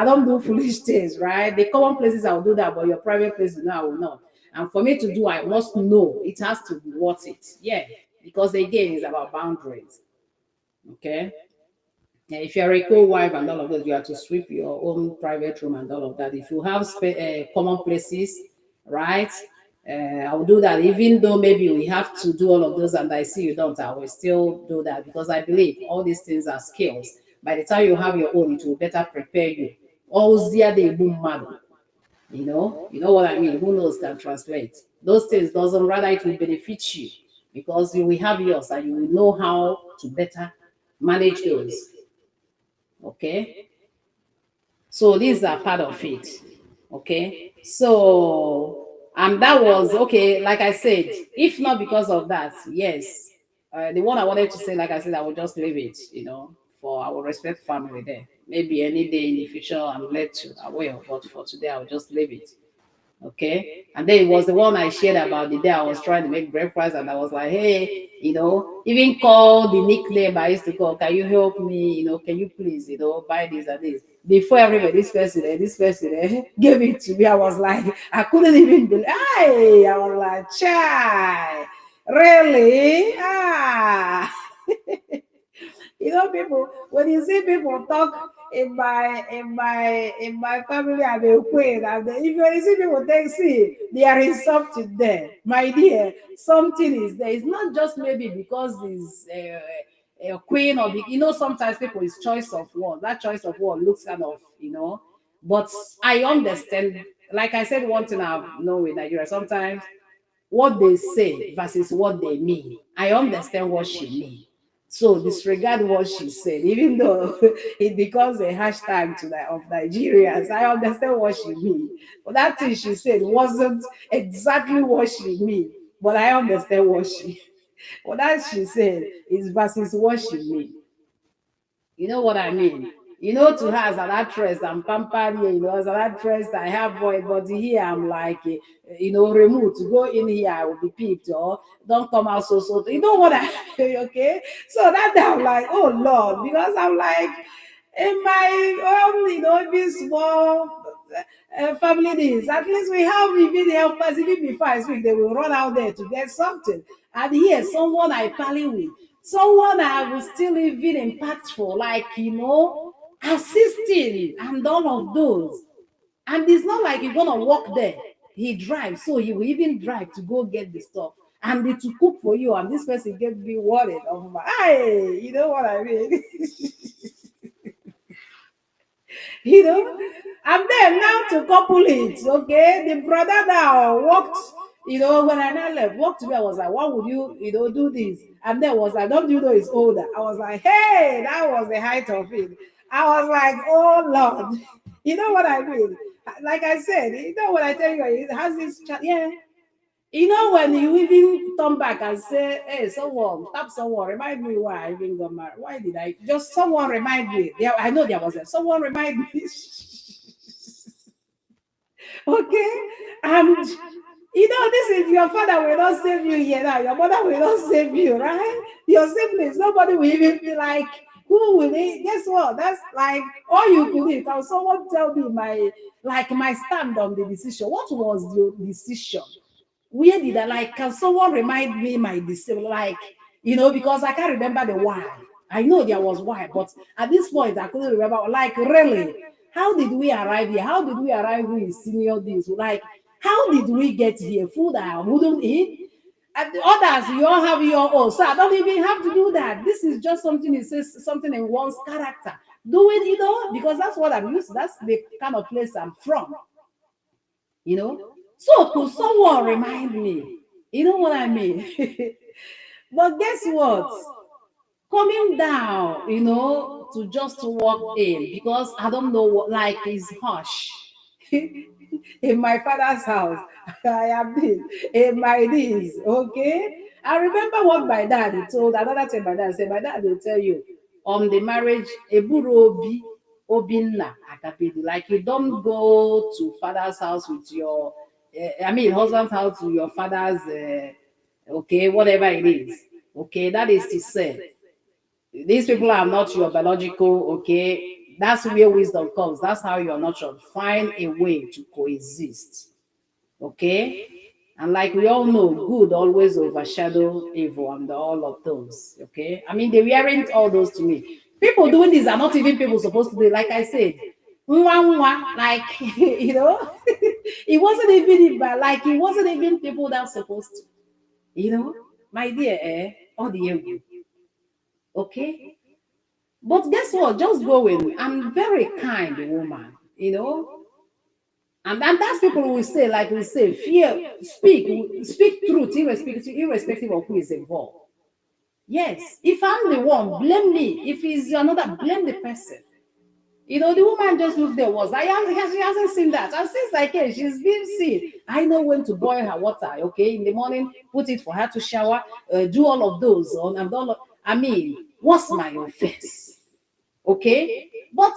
don't do foolish things, right? The common places I'll do that, but your private places, no, I will not. And for me to do, I must know it has to be worth it. Yeah. Because again, it's about boundaries. Okay. Yeah, if you're a co-wife and all of that, you have to sweep your own private room and all of that. If you have common places, right? I will do that, even though maybe we have to do all of those, and I see you don't. I will still do that because I believe all these things are skills. By the time you have your own, it will better prepare you. Ozia de boom man. You know what I mean. Who knows can translate those things. Doesn't rather it will benefit you because you will have yours and you will know how to better manage those. Okay, so these are part of it. Okay, so and that was okay. Like I said, if not because of that, yes, the one I wanted to say, like I said, I will just leave it, for our respect family there. Maybe any day in the future I'm led to, I will, but for today I'll just leave it. Okay. And then it was the one I shared about the day I was trying to make breakfast, and I was like, hey, even call the nickname I used to call, can you help me? Can you please, buy this and this? Before everybody, this person gave it to me. I was like, I couldn't even believe. Hey, I was like, chai, really? Ah. People, when you see people talk in my family, I'm a queen. If you see people see there is something there, my dear, something is there. It's not just maybe because it's a queen or sometimes people is choice of word. That choice of word looks kind of, but I understand. Like I said, one thing I've known with Nigeria, sometimes what they say versus what they mean. I understand what she means. So disregard what she said, even though it becomes a hashtag of Nigerians. I understand what she means. But that thing she said wasn't exactly what she means. But I understand what that she said is versus what she means. You know what I mean? To her as an actress, I'm pampered here, as an actress, I have boy, but here I'm like, removed to go in here, I will be peeped, or don't come out so. You know what I, okay? So that day I'm like, oh Lord, because I'm like, in my own, even small family needs, at least we have even helpers, even before I speak, they will run out there to get something. And here, someone I pally with, someone I will still even impactful, like, assisting and all of those. And it's not like you're gonna walk there. He drives, so he will even drive to go get the stuff. And to cook for you, and this person get me worried of my, hey, you know what I mean? you know. And then now to couple it, okay, the brother now walked, when I now left, walked to me, I was like, why would you, do this? And then was like, don't you know it's older? I was like, hey, that was the height of it. I was like, oh Lord, you know what I mean? Like I said, when I tell you, it has this, yeah, when you even turn back and say, hey, someone, remind me why I even got married. Why did I? Just someone remind me. I know there was someone remind me. Okay? And, this is your father will not save you here now. Your mother will not save you, right? Your siblings, nobody will even be like, who will they? Guess what? That's like all you could do. Can someone tell me my stand on the decision? What was your decision? Where did I like? Can someone remind me my decision? Like, because I can't remember the why. I know there was why, but at this point I couldn't remember. Like, really, how did we arrive here? How did we arrive with senior this? Like, how did we get here? Food I wouldn't eat. And the others, you all have your own. So I don't even have to do that. This is just something, it says something in one's character. Do it, because that's what I'm used to. That's the kind of place I'm from. So could someone remind me? You know what I mean? But guess what? Coming down, to just walk in because I don't know what like is hush. In my father's house, I have been in my knees, okay? I remember what my dad he told another thing my dad said. My dad will tell you on the marriage, Eburu Obi, Obinna Akapidi. Like you don't go to father's house with your, husband's house with your father's, okay, whatever it is. Okay, that is to say, these people are not your biological, okay? That's where wisdom comes. That's how you're nurtured. Find a way to coexist, okay? And like we all know, good always overshadow evil and all of those, okay? They weren't all those to me. People doing this are not even people supposed to do. Like I said, like, it wasn't even, like, it wasn't even people that supposed to, my dear, all the evil, okay? But guess what? Just going. I'm very kind woman, And that's people who will say, like we say, fear, speak truth, irrespective of who is involved. Yes. If I'm the one, blame me. If it's another, blame the person. The woman just looked there was she hasn't seen that. And since I came, she's been seen. I know when to boil her water, okay? In the morning, put it for her to shower, do all of those and all of, what's my offense? Okay, but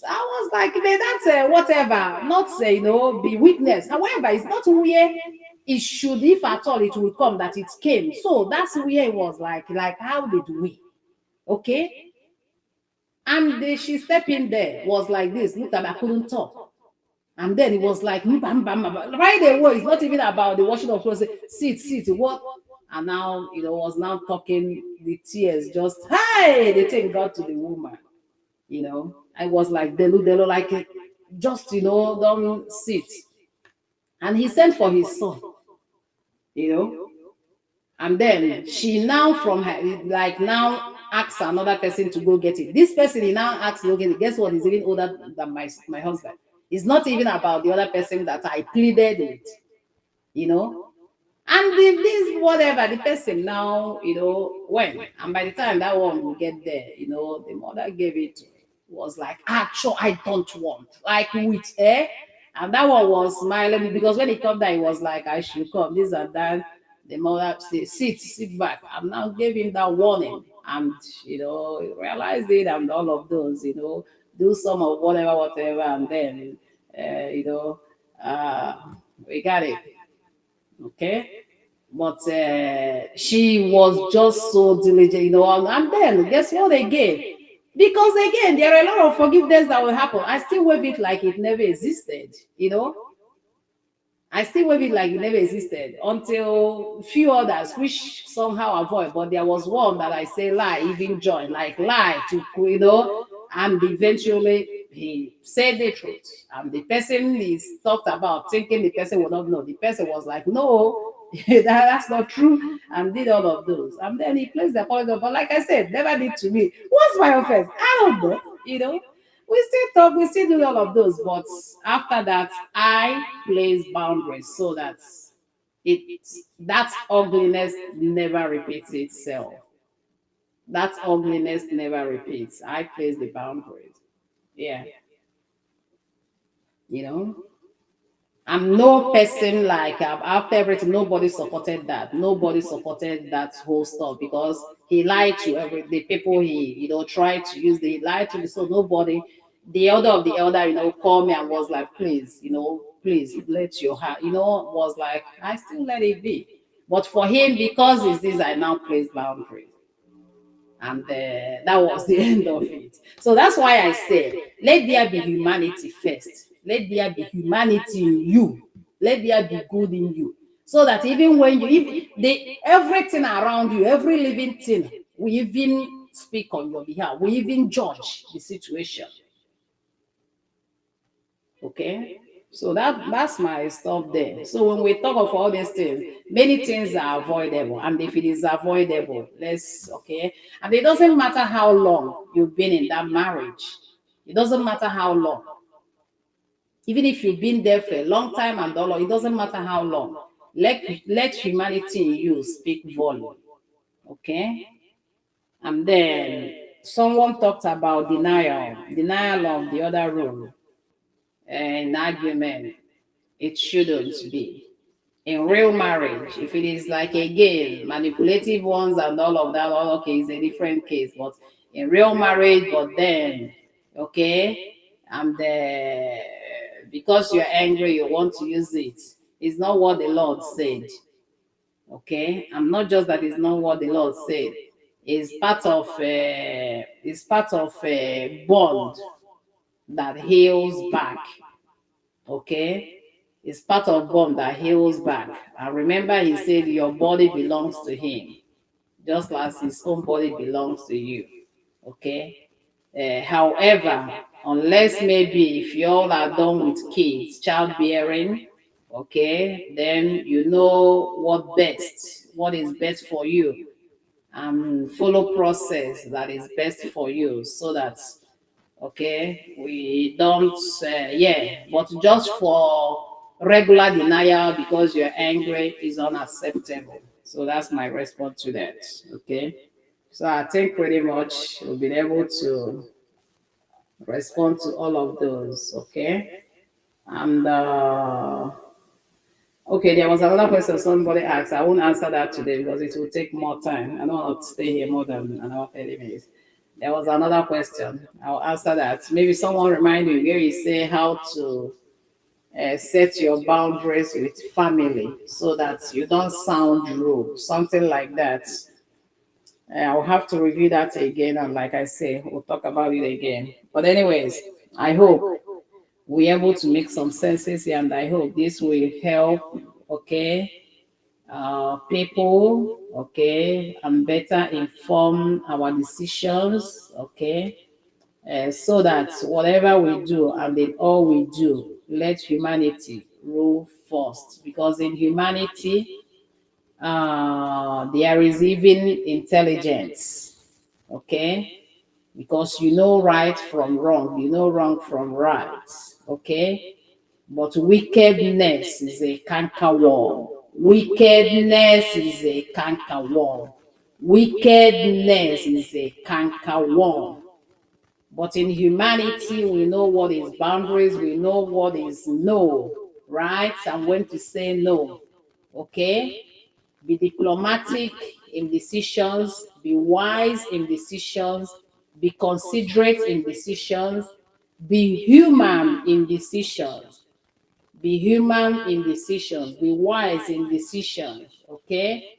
I was like, man, that's whatever, not say be witness. However, it's not where it should, if at all, it will come that it came. So that's where it was like how did we? Okay, and she stepped in there was like this. Look at me, I couldn't talk. And then it was like, right away, it's not even about the washing of clothes. Sit, what? And now, was now talking, the tears just, hey, the thing got to the woman. I was like, Delu, like, just, don't sit. And he sent for his son, you know. And then she now from her, like, now asks another person to go get it. This person, he now asks to go get it. Guess what? He's even older than my husband. It's not even about the other person that I pleaded with, you know. And this whatever the person now, when and by the time that one will get there, the mother gave it to me. Was like, sure, I don't want, like with and that one was smiling because when he come there, he was like, I should come, this and that. The mother say, sit back. And now gave him that warning, and he realized it, and all of those, do some of whatever, and then, you know, uh, we got it. Okay. But she was just so diligent, and then guess what again? Because again, there are a lot of forgiveness that will happen. I still wave it like it never existed. I still wave it like it never existed until few others which somehow avoid. But there was one that I say lie, even join, like lie and eventually he said the truth. And the person is talked about thinking the person will not know. The person was like, no, that's not true, and did all of those. And then he placed the apology. But like I said, never did to me. What's my offense? I don't know. We still talk, we still do all of those, but after that, I place boundaries so that that ugliness never repeats itself. That ugliness never repeats. I place the boundaries. Yeah, you know. I'm no person like after everything, nobody supported that. Nobody supported that whole stuff because he lied to the people he tried to use. He lied to me, so nobody. The elder of the elder, called me and was like, please, please let your heart, was like, I still let it be. But for him, because it's this, I now place boundaries. And that was the end of it. So that's why I said, let there be humanity first. Let there be humanity in you. Let there be good in you. So that even when everything around you, every living thing, we even speak on your behalf. We even judge the situation. Okay, so that's my stuff there. So when we talk of all these things, many things are avoidable, and if it is avoidable, let's okay. And it doesn't matter how long you've been in that marriage. It doesn't matter how long. Even if you've been there for a long time and all, it doesn't matter how long. Let humanity in you speak volume. Okay, and then someone talked about denial of the other role and argument. It shouldn't be. In real marriage, if it is like again, manipulative ones and all of that, okay, it's a different case. But in real marriage, but then, okay, and because you're angry, you want to use it. It's not what the Lord said. Okay, and not just that it's not what the Lord said. It's part of a bond that heals back. Okay, it's part of bond that heals back. And remember, he said your body belongs to him, just as his own body belongs to you. Okay. However, unless maybe if you all are done with kids, childbearing, okay, then you know what is best for you, and follow process that is best for you, so that okay, we don't but just for regular denial because you're angry is unacceptable. So that's my response to that. Okay, so I think pretty much we've been able to respond to all of those. Okay, and okay, there was another question somebody asked. I won't answer that today because it will take more time. I don't want to stay here more than an hour 30 minutes. There was another question. I'll answer that. Maybe someone remind me where you say how to set your boundaries with family so that you don't sound rude, something like that. I'll have to review that again, and like I say, we'll talk about it again. But anyways, I hope we're able to make some senses here, and I hope this will help. Okay, people, okay, and better inform our decisions, okay, so that whatever we do and in all we do, let humanity rule first. Because in humanity, there is even intelligence, okay? Because you know right from wrong, you know wrong from right, okay? But wickedness is a cankerworm. Wickedness is a cankerworm. Wickedness is a cankerworm. But in humanity, we know what is boundaries, we know what is no, right? And when to say no. Okay? Be diplomatic in decisions, be wise in decisions, be considerate in decisions, Be human in decisions. Be human in decisions. Be wise in decisions. Okay?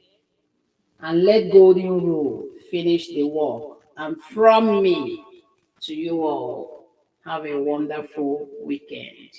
And let golden rule finish the work. And from me to you all, have a wonderful weekend.